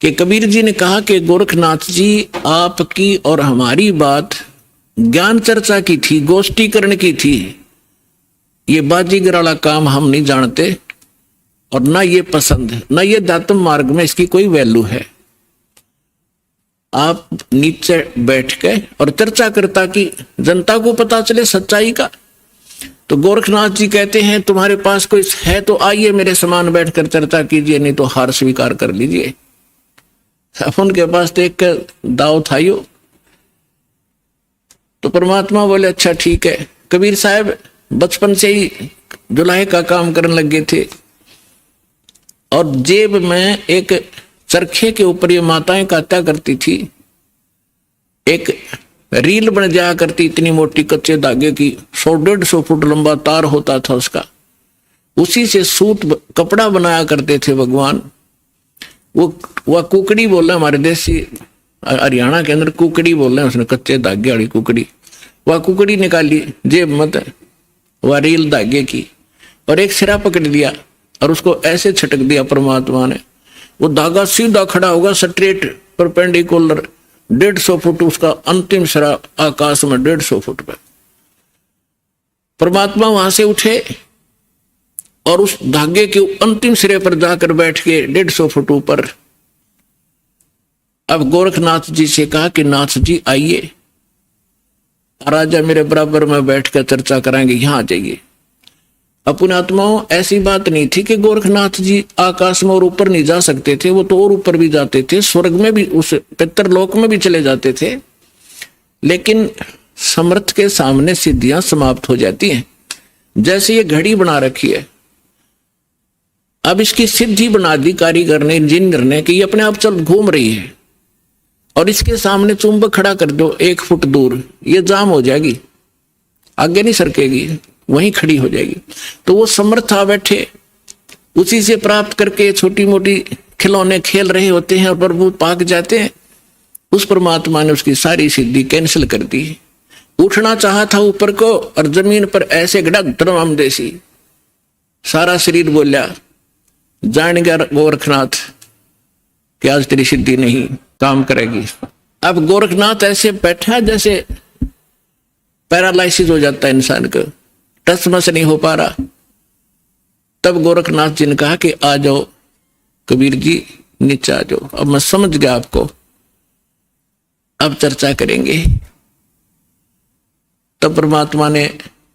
Speaker 1: कि कबीर जी ने कहा कि गोरखनाथ जी आपकी और हमारी बात ज्ञान चर्चा की थी, गोष्ठीकरण की थी। ये बाजीगर वाला काम हम नहीं जानते, और ना ये पसंद है, ना ये दातम मार्ग में इसकी कोई वैल्यू है। आप नीचे बैठ के और चर्चा करता कि जनता को पता चले सच्चाई का। तो गोरखनाथ जी कहते हैं तुम्हारे पास कोई है तो आइए मेरे समान बैठकर चर्चा कीजिए, नहीं तो हार स्वीकार कर लीजिए। अब उनके पास तो एक दाव था यो। तो परमात्मा बोले अच्छा ठीक है। कबीर साहब बचपन से ही जुलाहे का काम करने लगे थे, और जेब में एक चरखे के ऊपर ये माताएं काटा करती थी। एक रील बन जाया करती इतनी मोटी कच्चे धागे की, 100-150 फुट लंबा तार होता था उसका। उसी से सूत कपड़ा बनाया करते थे भगवान। वह कुकड़ी बोल रहे, हमारे देसी हरियाणा के अंदर कुकड़ी बोल रहे हैं, उसने कच्चे धागे वाली कुकड़ी। वह कुकड़ी निकाली जेब मत, वह रील धागे की, और एक सिरा पकड़ लिया और उसको ऐसे छटक दिया परमात्मा ने। वो धागा सीधा खड़ा होगा, स्ट्रेट परपेंडिकुलर 150 फुट, उसका अंतिम सिरा आकाश में 150 फुट पे। परमात्मा वहां से उठे और उस धागे के अंतिम सिरे पर जाकर बैठ के 150 फुट ऊपर। अब गोरखनाथ जी से कहा कि नाथ जी आइए, राजा मेरे बराबर में बैठ कर चर्चा कराएंगे, यहां आ जाइए। अपने आत्माओं ऐसी बात नहीं थी कि गोरखनाथ जी आकाश में और ऊपर नहीं जा सकते थे, वो तो और ऊपर भी जाते थे, स्वर्ग में भी, उस पितरलोक में भी चले जाते थे। लेकिन समर्थ के सामने सिद्धियां समाप्त हो जाती हैं। जैसे ये घड़ी बना रखी है, अब इसकी सिद्धि बना दी कारीगर ने, इंजीनियर ने, कि ये अपने आप चल घूम रही है और इसके सामने चुंबक खड़ा कर दो 1 फुट दूर, ये जाम हो जाएगी, आगे नहीं सरकेगी, वहीं खड़ी हो जाएगी। तो वो समर्थ आ बैठे, उसी से प्राप्त करके छोटी मोटी खिलौने खेल रहे होते हैं और प्रभु पाक जाते हैं। उस परमात्मा ने उसकी सारी सिद्धि कैंसिल कर दी। उठना चाहा था ऊपर को और जमीन पर ऐसे गड़क धर्म देसी, सारा शरीर बोला, जान गया गोरखनाथ कि आज तेरी सिद्धि नहीं काम करेगी। अब गोरखनाथ ऐसे बैठा जैसे पैरालाइसिस हो जाता है इंसान को, टस मस नहीं हो पा रहा। तब गोरखनाथ जी ने कहा कि आ जाओ कबीर जी, नीचे आ जाओ, अब मैं समझ गया आपको, अब चर्चा करेंगे। तब परमात्मा ने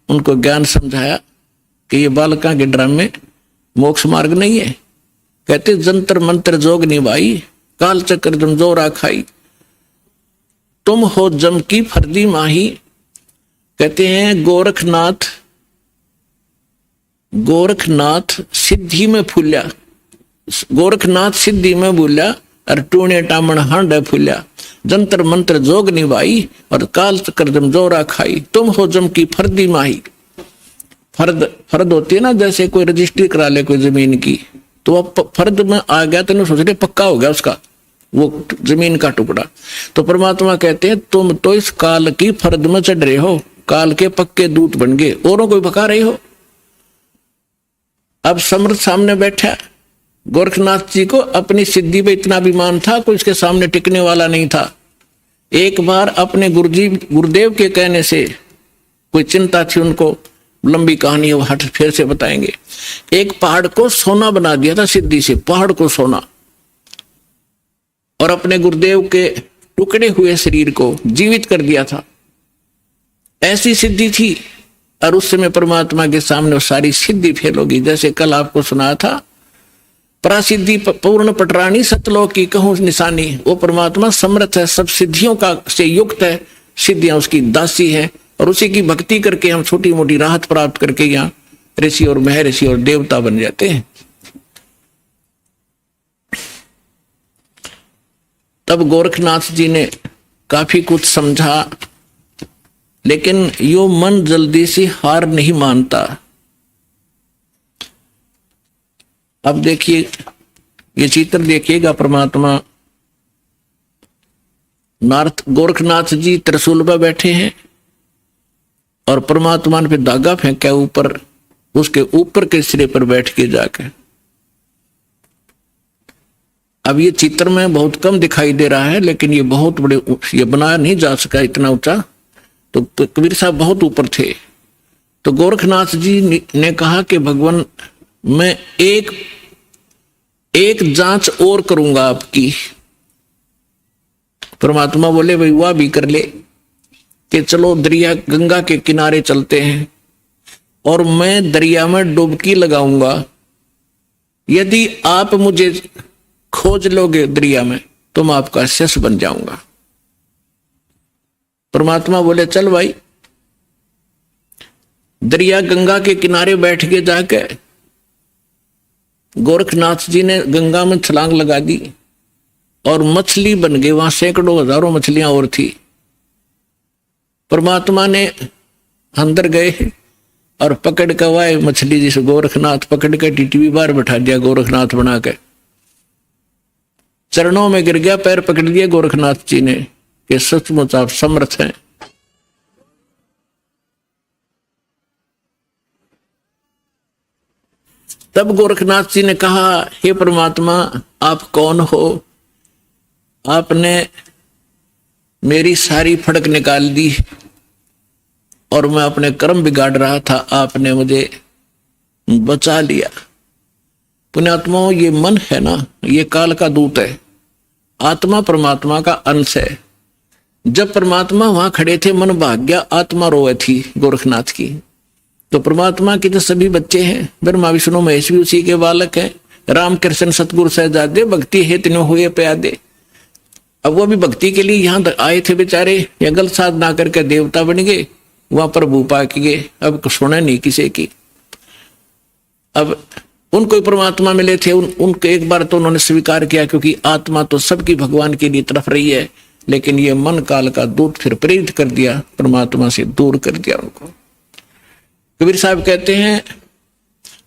Speaker 1: उनको ज्ञान समझाया कि ये बालका के ड्रामे मोक्ष मार्ग नहीं है। कहते जंतर मंत्र जोग निभाई, काल चक्र जम जोरा खाई, तुम हो जम की फर्दी माही। कहते हैं गोरखनाथ सिद्धि में फूल्या, गोरखनाथ सिद्धि में भूल्या और टूणे टामण हांड फूल्या, जंतर मंत्र जोग निभाई और काल चक्र जम जोरा खाई, तुम हो जम की फर्दी माही। फर्द होती है ना, जैसे कोई रजिस्ट्री करा ले कोई जमीन की, तो अब फर्द में आ गया तो सोच रहे पक्का हो गया उसका वो जमीन का टुकड़ा। तो परमात्मा कहते हैं तुम तो इस काल की फर्द में चढ़ रहे हो, काल के पक्के दूत बन गए, औरों को भगा रहे हो। अब समर्थ सामने बैठा, गोरखनाथ जी को अपनी सिद्धि पे इतना अभिमान था, कोई इसके सामने टिकने वाला नहीं था। एक बार अपने गुरुदेव के कहने से कोई चिंता थी उनको, लंबी कहानी वो हट फिर से बताएंगे। एक पहाड़ को सोना बना दिया था सिद्धि से, पहाड़ को सोना, और अपने गुरुदेव के टुकड़े हुए शरीर को जीवित कर दिया था। ऐसी सिद्धि थी। और उस समय परमात्मा के सामने वो सारी सिद्धि फेल होगी। जैसे कल आपको सुनाया था, परासिद्धि पूर्ण पटरानी सतलोक की कहूं निशानी। वो परमात्मा समर्थ है, सब सिद्धियों का से युक्त है, सिद्धियां उसकी दासी है, और उसी की भक्ति करके हम छोटी मोटी राहत प्राप्त करके यहाँ ऋषि और महर्षि और देवता बन जाते हैं। तब गोरखनाथ जी ने काफी कुछ समझा, लेकिन यो मन जल्दी से हार नहीं मानता। अब देखिए, ये चित्र देखिएगा, परमात्मा गोरखनाथ जी त्रिशूल पर बैठे हैं और परमात्मा ने फिर धागा फेंका ऊपर, उसके ऊपर के सिरे पर बैठ के जाकर। अब ये चित्र में बहुत कम दिखाई दे रहा है, लेकिन ये बहुत बड़े, ये बनाया नहीं जा सका इतना ऊंचा, तो कबीर साहब बहुत ऊपर थे। तो गोरखनाथ जी ने कहा कि भगवान मैं एक जांच और करूंगा आपकी। परमात्मा बोले भाई वह भी कर ले, कि चलो दरिया गंगा के किनारे चलते हैं और मैं दरिया में डुबकी लगाऊंगा। यदि आप मुझे खोज लोगे दरिया में तो मैं आपका शिष्य बन जाऊंगा। परमात्मा बोले चल भाई। दरिया गंगा के किनारे बैठ के जाके गोरखनाथ जी ने गंगा में छलांग लगा दी और मछली बन गए। वहां सैकड़ों हजारों मछलियां और थी। परमात्मा ने अंदर गए और पकड़ के वाए मछली, जिस गोरखनाथ पकड़ के टीटी बार बैठा दिया, गोरखनाथ बना के चरणों में गिर गया, पैर पकड़ लिए गोरखनाथ जी ने कि सचमुच आप समर्थ हैं। तब गोरखनाथ जी ने कहा, हे परमात्मा आप कौन हो? आपने मेरी सारी फड़क निकाल दी और मैं अपने कर्म बिगाड़ रहा था, आपने मुझे बचा लिया। पुण्यात्माओं, ये मन है ना, ये काल का दूत है। आत्मा परमात्मा का अंश है। जब परमात्मा वहां खड़े थे, मन भाग गया, आत्मा रोए थी गोरखनाथ की। तो परमात्मा के जो सभी बच्चे हैं, ब्रह्मा विष्णु महेश भी उसी के बालक हैं। राम कृष्ण सतगुरु सहजादे, भक्ति हेत न हुए प्यादे। अब वो भी भक्ति के लिए यहाँ आए थे बेचारे, या गलत साधना करके देवता बन गए, वहां प्रभु पा के गए। अब सुने नहीं किसी की। अब उनको परमात्मा मिले थे, उनको एक बार तो उन्होंने स्वीकार किया, क्योंकि आत्मा तो सबकी भगवान के लिए तरफ रही है, लेकिन ये मन काल का दूत फिर प्रेरित कर दिया, परमात्मा से दूर कर दिया उनको। कबीर साहब कहते हैं,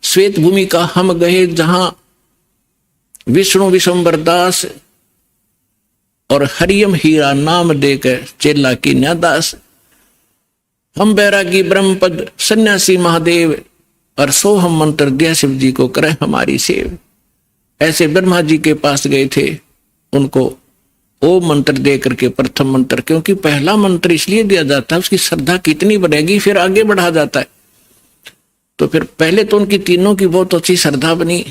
Speaker 1: श्वेत भूमि का हम गए जहां विष्णु विशंबर दास और हरियम हीरा नाम देकर चेला की न्यादास। हम बैरागी ब्रह्मपद सन्यासी महादेव और सोहम मंत्र दिया शिव जी को करे हमारी सेव। ऐसे ब्रह्मा जी के पास गए थे, उनको ओम मंत्र दे करके प्रथम मंत्र, क्योंकि पहला मंत्र इसलिए दिया जाता है उसकी श्रद्धा कितनी बढ़ेगी फिर आगे बढ़ा जाता है। तो फिर पहले तो उनकी तीनों की बहुत अच्छी श्रद्धा बनी,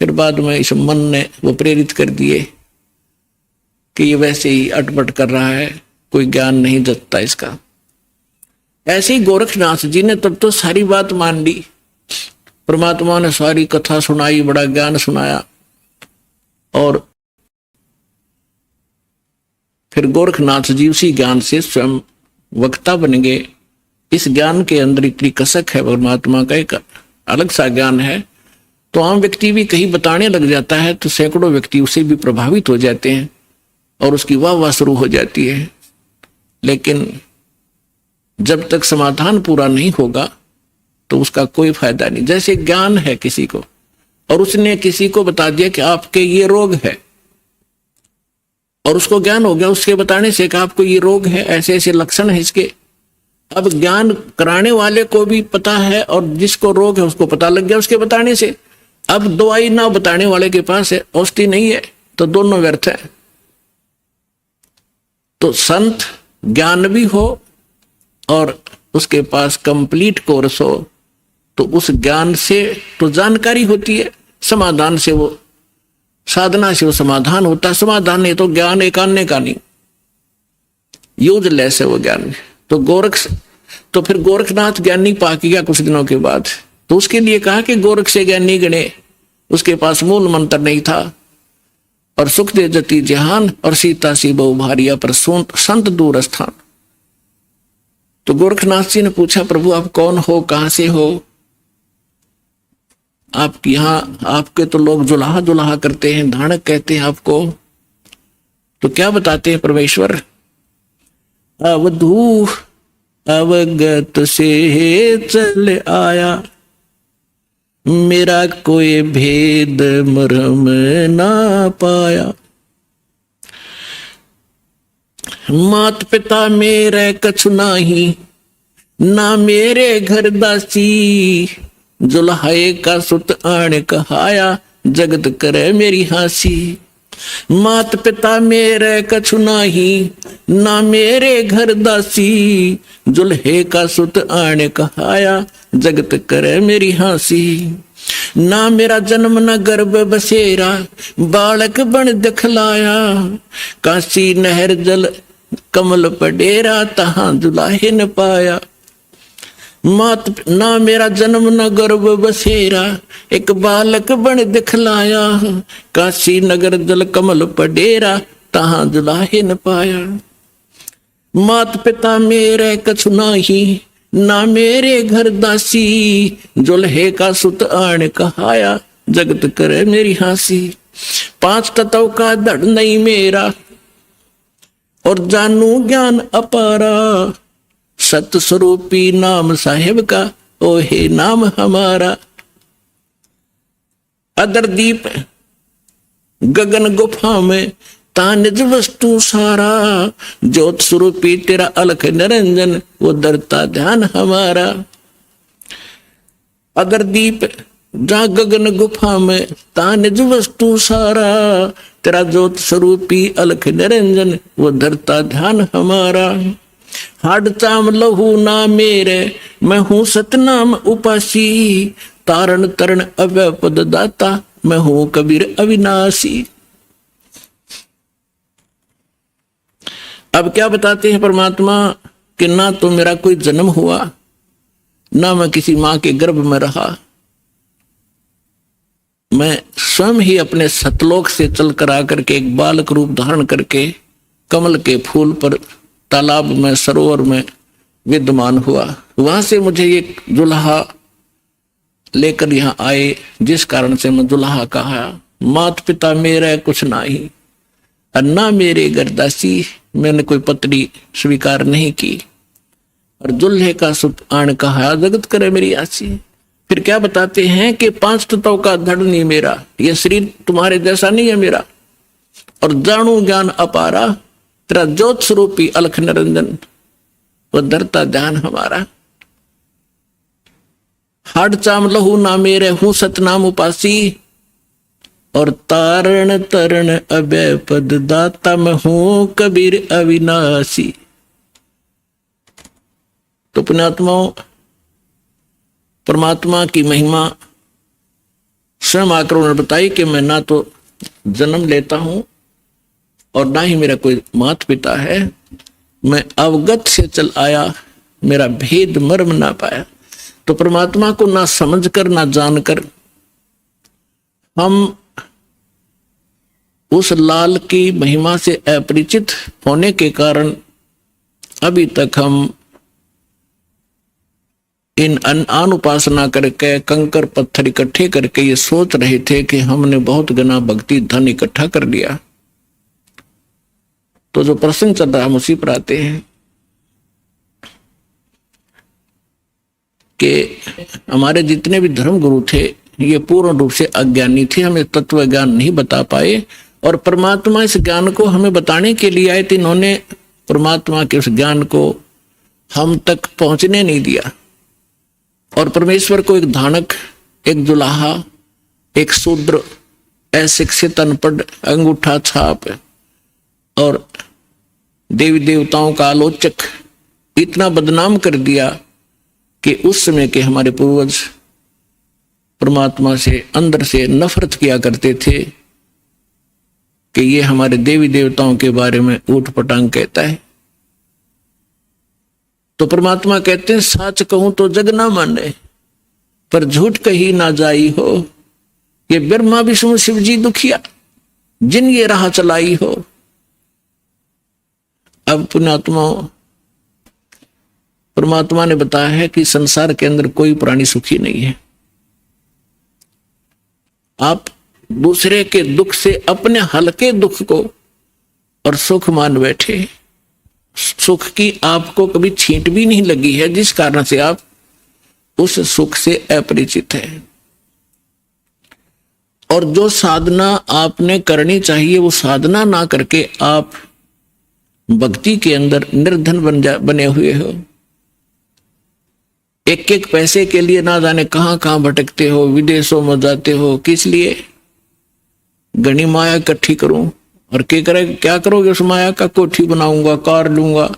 Speaker 1: फिर बाद में इस मन ने वो प्रेरित कर दिए कि ये वैसे ही अटपट कर रहा है, कोई ज्ञान नहीं जतता इसका। ऐसे ही गोरखनाथ जी ने तब तो सारी बात मान ली, परमात्मा ने सारी कथा सुनाई, बड़ा ज्ञान सुनाया, और फिर गोरखनाथ जी उसी ज्ञान से स्वयं वक्ता बन गए। इस ज्ञान के अंदर इतनी कसक है, परमात्मा का एक अलग सा ज्ञान है। तो आम व्यक्ति भी कहीं बताने लग जाता है तो सैकड़ों व्यक्ति उससे भी प्रभावित हो जाते हैं और उसकी वाह वाह शुरू हो जाती है। लेकिन जब तक समाधान पूरा नहीं होगा तो उसका कोई फायदा नहीं। जैसे ज्ञान है किसी को, और उसने किसी को बता दिया कि आपके ये रोग है, और उसको ज्ञान हो गया उसके बताने से कि आपको ये रोग है, ऐसे ऐसे लक्षण है इसके। अब ज्ञान कराने वाले को भी पता है और जिसको रोग है उसको पता लग गया उसके बताने से। अब दवाई ना बताने वाले के पास है, औषधि नहीं है, तो दोनों व्यर्थ है। तो संत ज्ञान भी हो और उसके पास कंप्लीट कोर्स हो, तो उस ज्ञान से तो जानकारी होती है, समाधान से वो साधना से वो समाधान होता है। समाधान नहीं तो ज्ञान एक आने का नहीं, यूजलेस है वो ज्ञान। तो फिर गोरखनाथ ज्ञानी पा गया कुछ दिनों के बाद, तो उसके लिए कहा कि गोरख से ज्ञानी गणे, उसके पास मूल मंत्र नहीं था, और सुख दे जति जहान और सीता सी बहु भारिया पर संत दूर स्थान। तो गोरखनाथ जी ने पूछा, प्रभु आप कौन हो, कहां से हो? आप यहाँ आपके तो लोग जुलाहा जुलाहा करते हैं, धानक कहते हैं आपको, तो क्या बताते हैं परमेश्वर? अवधू अवगत से चल आया, मेरा कोई भेद मरम ना पाया। मात पिता मेरे कछु नाही, ना मेरे घर दासी, जुल्हाए का सुत आण कहाया, जगत करे मेरी हासी। मात पिता मेरे कछु नाही, ना मेरे घर दासी, जुल्हे का सुत आण कहाया, जगत करे मेरी हासी। ना मेरा जन्म न गर्भ बसेरा, बालक बन दिखलाया, काशी नहर जल कमल पडेरा, तहां दुलाहे न पाया। मात ना मेरा जन्म न गर्भ बसेरा, एक बालक बन दिखलाया, काशी नगर जल कमल पडेरा, तहां दुलाहे न पाया। मात पिता मेरे कछु नाही, ना मेरे घर दासी, जुल्हे का सुत आण कहाया, जगत करे मेरी हासी। 5 तत्व का धड़ नहीं मेरा, और जानू ज्ञान अपारा, सत स्वरूपी नाम साहेब का, ओ हे नाम हमारा। अदर दीप गगन गुफा में, ता निज वस्तु सारा, ज्योत स्वरूपी तेरा अलख निरंजन, वो दरता ध्यान हमारा। अगर दीप जा गगन गुफा में, ता निज वस्तु सारा, तेरा ज्योत स्वरूपी अलख निरंजन, वो धरता ध्यान हमारा। हाड चाम लहू ना मेरे, मैं हूं सतनाम उपासी, तारण तरण अव्यय पद दाता, मैं हूं कबीर अविनाशी। अब क्या बताते हैं परमात्मा कि ना तो मेरा कोई जन्म हुआ, ना मैं किसी मां के गर्भ में रहा, मैं स्वयं ही अपने सतलोक से चल कर आकर के एक बालक रूप धारण करके कमल के फूल पर, तालाब में, सरोवर में विद्यमान हुआ। वहां से मुझे एक दुल्हा लेकर यहाँ आए, जिस कारण से मैं दुल्हा कहा। मात पिता मेरा कुछ नाही, अन्ना मेरे गरदासी, मैंने कोई पत्नी स्वीकार नहीं की। और दुल्हे का सुख आण कहा, जगत करे मेरी आसी। फिर क्या बताते हैं कि 5 तत्वों का धड़ नहीं मेरा, ये शरीर तुम्हारे जैसा नहीं है मेरा। और जानू ज्ञान अपारा, तेरा ज्योत स्वरूपी अलख निरंजन, वो धरता ध्यान हमारा। हाड चाम लहू ना मेरे, हूं सतनाम उपासी। और तारण तरण अभय पद दाता, मैं हूं कबीर अविनाशी। तो पुण्यात्माओं, परमात्मा की महिमा स्वयं आकर उन्होंने बताई कि मैं ना तो जन्म लेता हूं और ना ही मेरा कोई माता पिता है, मैं अवगत से चल आया, मेरा भेद मर्म ना पाया। तो परमात्मा को ना समझकर ना जानकर हम उस लाल की महिमा से अपरिचित होने के कारण अभी तक हम इन अन उपासना करके कंकर पत्थर इकट्ठे करके ये सोच रहे थे कि हमने बहुत गना भक्ति धन इकट्ठा कर लिया। तो जो प्रसंग चल रहा है उसी पर आते हैं कि हमारे जितने भी धर्म गुरु थे ये पूर्ण रूप से अज्ञानी थे, हमें तत्व ज्ञान नहीं बता पाए। और परमात्मा इस ज्ञान को हमें बताने के लिए आए थे, इन्होंने परमात्मा के उस ज्ञान को हम तक पहुंचने नहीं दिया। और परमेश्वर को एक धानक, एक दुल्हा, एक शूद्र, अशिक्षित, अनपढ़, अंगूठा छाप और देवी देवताओं का आलोचक इतना बदनाम कर दिया कि उस समय के हमारे पूर्वज परमात्मा से अंदर से नफरत किया करते थे कि ये हमारे देवी देवताओं के बारे में ऊट पटांग कहता है। तो परमात्मा कहते हैं, सच कहूं तो जग ना माने, पर झूठ कही ना जाई हो। ये ब्रह्मा विष्णु शिव जी दुखिया, जिन ये राह चलाई हो। अब पुण्यात्मा, परमात्मा ने बताया है कि संसार के अंदर कोई प्राणी सुखी नहीं है। आप दूसरे के दुख से अपने हल्के दुख को और सुख मान बैठे। सुख की आपको कभी छींट भी नहीं लगी है, जिस कारण से आप उस सुख से अपरिचित है। और जो साधना आपने करनी चाहिए वो साधना ना करके आप भक्ति के अंदर निर्धन बने हुए हो। एक एक पैसे के लिए ना जाने कहां कहां भटकते हो, विदेशों में जाते हो। किस लिए? घनी माया इकट्ठी करूं। और क्या करोगे उस माया का? कोठी बनाऊंगा, कार लूंगा,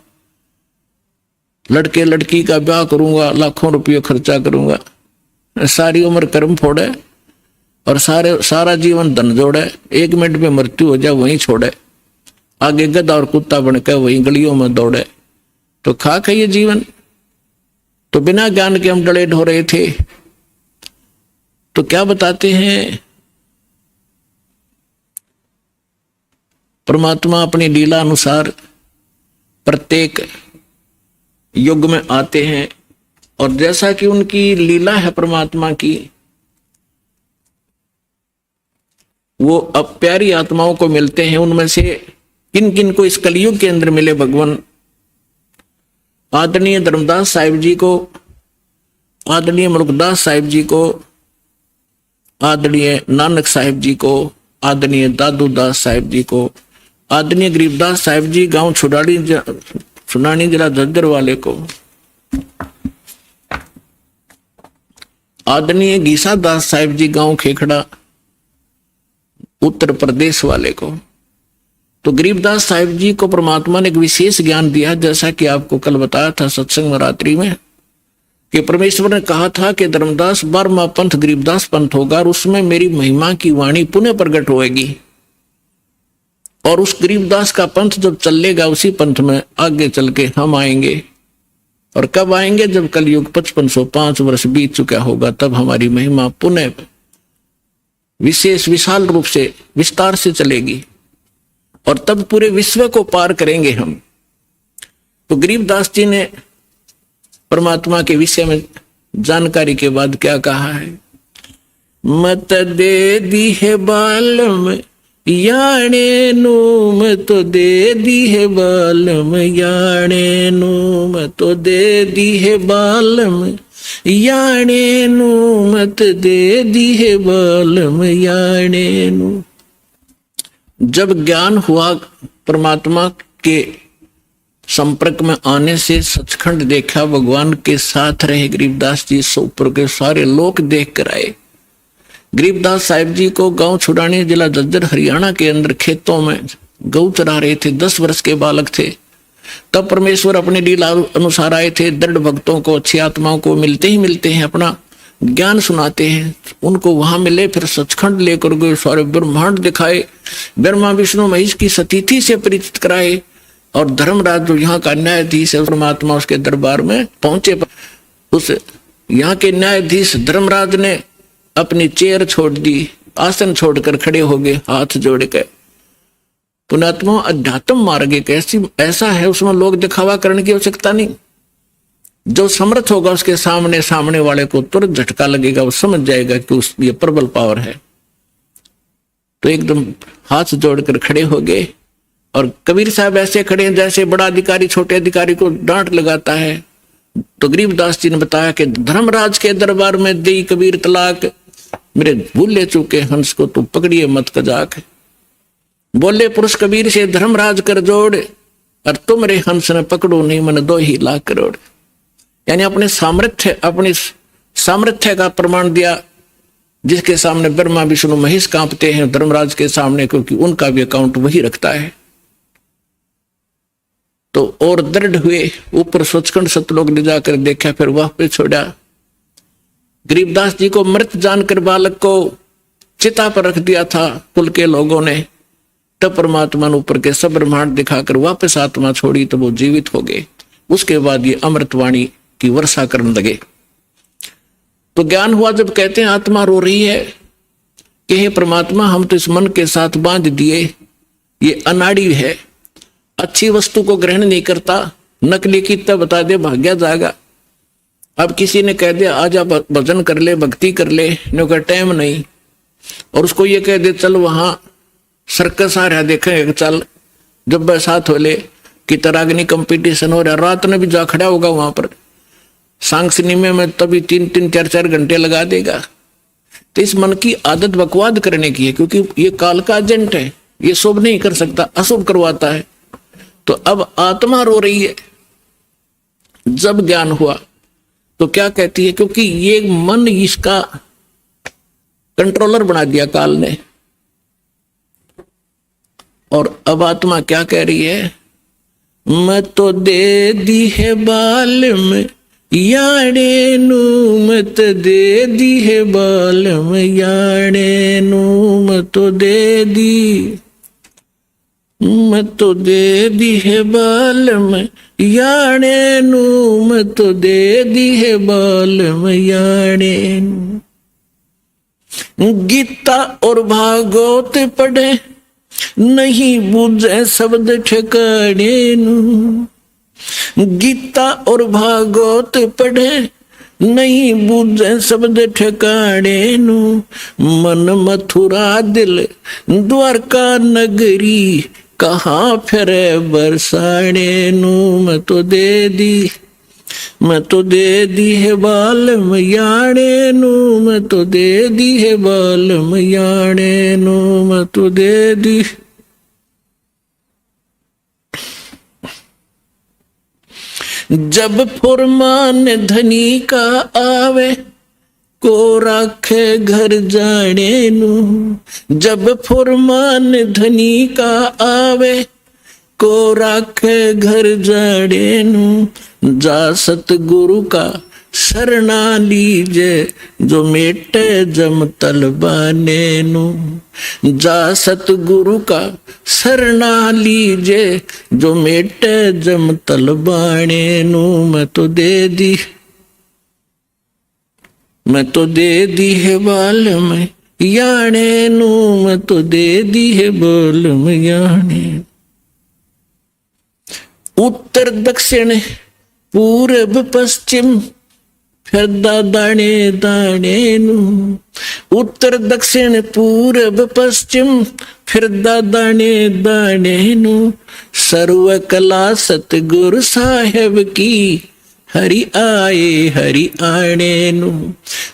Speaker 1: लड़के लड़की का ब्याह करूंगा, लाखों रुपये खर्चा करूंगा, सारी उम्र कर्म फोड़े और सारा जीवन धन जोड़े, 1 मिनट में मृत्यु हो जाए वहीं छोड़े, आगे गधा और कुत्ता बनकर वहीं गलियों में दौड़े। तो खाक है ये जीवन। तो बिना ज्ञान के हम डले ढो रहे थे। तो क्या बताते हैं परमात्मा अपनी लीला अनुसार प्रत्येक युग में आते हैं और जैसा कि उनकी लीला है परमात्मा की, वो अब प्यारी आत्माओं को मिलते हैं। उनमें से किन किन को इस कलयुग के अंदर मिले भगवान? आदरणीय धर्मदास साहिब जी को, आदरणीय मुल्कदास साहिब जी को, आदरणीय नानक साहिब जी को, आदरणीय दादू दास साहिब जी को, आदरणीय गरीबदास साहिब जी गांव सुनानी जिला झज्जर वाले को, आदरणीय गीसा दास साहिब जी गांव खेखड़ा उत्तर प्रदेश वाले को। तो गरीबदास साहिब जी को परमात्मा ने एक विशेष ज्ञान दिया, जैसा कि आपको कल बताया था सत्संग में रात्रि में, कि परमेश्वर ने कहा था कि धर्मदास 12वां पंथ गरीबदास पंथ होगा और उसमें मेरी महिमा की वाणी पुनः प्रकट होएगी। और उस गरीबदास का पंथ जब चलेगा उसी पंथ में आगे चल के हम आएंगे। और कब आएंगे? जब कलयुग 5505 वर्ष बीत चुका होगा, तब हमारी महिमा पुनः विशेष विशाल रूप से विस्तार से चलेगी और तब पूरे विश्व को पार करेंगे हम। तो गरीबदास जी ने परमात्मा के विषय में जानकारी के बाद क्या कहा है? मत दे दी है बालम याणे नू, मत दे दी है बालम याणे नू, मत दे दी है बालम याणे नू, मत दे दी है बालम याणे नू। जब ज्ञान हुआ परमात्मा के संपर्क में आने से, सचखंड देखा, भगवान के साथ रहे गरीबदास जी, ऊपर के सारे लोग देख कर आए। गरीबदास साहिब जी को गांव छुड़ाने, जिला झज्जर हरियाणा के अंदर खेतों में गऊ चरा रहे थे, 10 वर्ष के बालक थे। तब परमेश्वर अपने लीला अनुसार आए थे। दृढ़ भक्तों को, अच्छी आत्माओं को मिलते ही मिलते हैं, अपना ज्ञान सुनाते हैं। उनको वहां मिले, फिर सचखंड लेकर गए, सारे ब्रह्मांड दिखाए, ब्रह्मा विष्णु महेश की सतीथि से परिचित कराए। और धर्मराज जो यहाँ का न्यायाधीश है, परमात्मा उसके दरबार में पहुंचे। उस यहाँ के न्यायाधीश धर्मराज ने अपनी चेयर छोड़ दी, आसन छोड़कर खड़े हो गए, हाथ जोड़ के। पुण्यात्मा, अध्यात्म मार्ग एक ऐसा है, उसमें लोग दिखावा करने की आवश्यकता नहीं। जो समर्थ होगा उसके सामने वाले को तुरंत झटका लगेगा, वो समझ जाएगा कि ये प्रबल पावर है। तो एकदम हाथ जोड़कर खड़े हो गए। और कबीर साहब ऐसे खड़े हैं जैसे बड़ा अधिकारी छोटे अधिकारी को डांट लगाता है। तो गरीबदास जी ने बताया कि धर्मराज के दरबार में दी कबीर तलाक, मेरे भूले चूके हंस को तू पकड़िए मत कजाक। बोले पुरुष कबीर से धर्मराज कर जोड़, और तुम रे हंस ने पकड़ो नहीं मन 2 ही लाख करोड़। यानी अपने सामर्थ्य का प्रमाण दिया, जिसके सामने ब्रह्मा विष्णु महेश कांपते हैं धर्मराज के सामने, क्योंकि उनका भी अकाउंट वही रखता है। तो और दृढ़ हुए, ऊपर सचखंड सतलोक ले जाकर देखा, फिर वह पे छोड़ा। गरीबदास जी को मृत जानकर बालक को चिता पर रख दिया था कुल के लोगों ने। तब परमात्मा ने ऊपर के सब ब्रह्मांड दिखाकर वापस आत्मा छोड़ी, तो वो जीवित हो गए। उसके बाद ये अमृतवाणी की वर्षा करने लगे। तो ज्ञान हुआ जब कहते हैं आत्मा रो रही है कि हे परमात्मा, हम तो इस मन के साथ बांध दिए, ये अनाड़ी है, अच्छी वस्तु को ग्रहण नहीं करता, नकली की तब बता दे भाग्या जाएगा। अब किसी ने कह दिया आजा भजन कर ले, भक्ति कर ले, नो का टाइम नहीं, और उसको ये कह दे चल वहां सर्कस आ रहा देखेंगे, चल जब बरसात हो ले कि तरागनी कंपटीशन हो रहा, रात में भी जा खड़ा होगा वहां पर सांग सिनेमे में, तभी 3-3 4-4 घंटे लगा देगा। तो इस मन की आदत बकवाद करने की है, क्योंकि ये काल का एजेंट है, ये शुभ नहीं कर सकता, अशुभ करवाता है। तो अब आत्मा रो रही है। जब ज्ञान हुआ तो क्या कहती है, क्योंकि ये मन इसका कंट्रोलर बना दिया काल ने। और अब आत्मा क्या कह रही है, मैं तो दे दी है बालम याणे नू, मत दे दी है बालम याणे नू, मत तो दे दी, मत तो दे दी है बालम याणे नू, मत तो दे दी है बालम याणे नू। गीता और भागवत पढ़े नहीं बूझे शब्द ठिकाने नू, गीता और भागवत पढ़े नहीं बूझे शब्द ठिकाने नू, मन मथुरा दिल द्वारका नगरी, कहाँ फिरे बरसाने नू, मैं तो दे दी, मैं तो दे दी है बालम याणे नू, मैं तो दे दी है बालम याणे नू, मैं तो दे दी। जब फुरमान धनी का आवे को राखे घर जाने नू, जब फुरमान धनी का आवे को राखे घर जाने नू, जा सतगुरु का शरणा लीजे जो मेटे जम तलबाने नू, जा सतगुरु का शरणा लीजे जो मेटे जम तलबाने नू, मैं तो दे दी, मैं तो दे दी है बालम याणे नू, मैं तो दे दी है बालम याणे। उत्तर दक्षिण पूर्व पश्चिम फिरदा दाने दाने नू, उत्तर दक्षिण पूरब पश्चिम फिरदा दाने दाने नू, सर्व कला सतगुरु साहेब की, हरि आए हरि आने नू,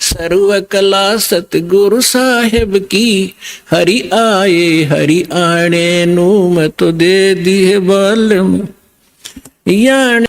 Speaker 1: सर्व कला सतगुरु साहेब की, हरि आए हरि आने नू। मैं तो दे दी है बालम यान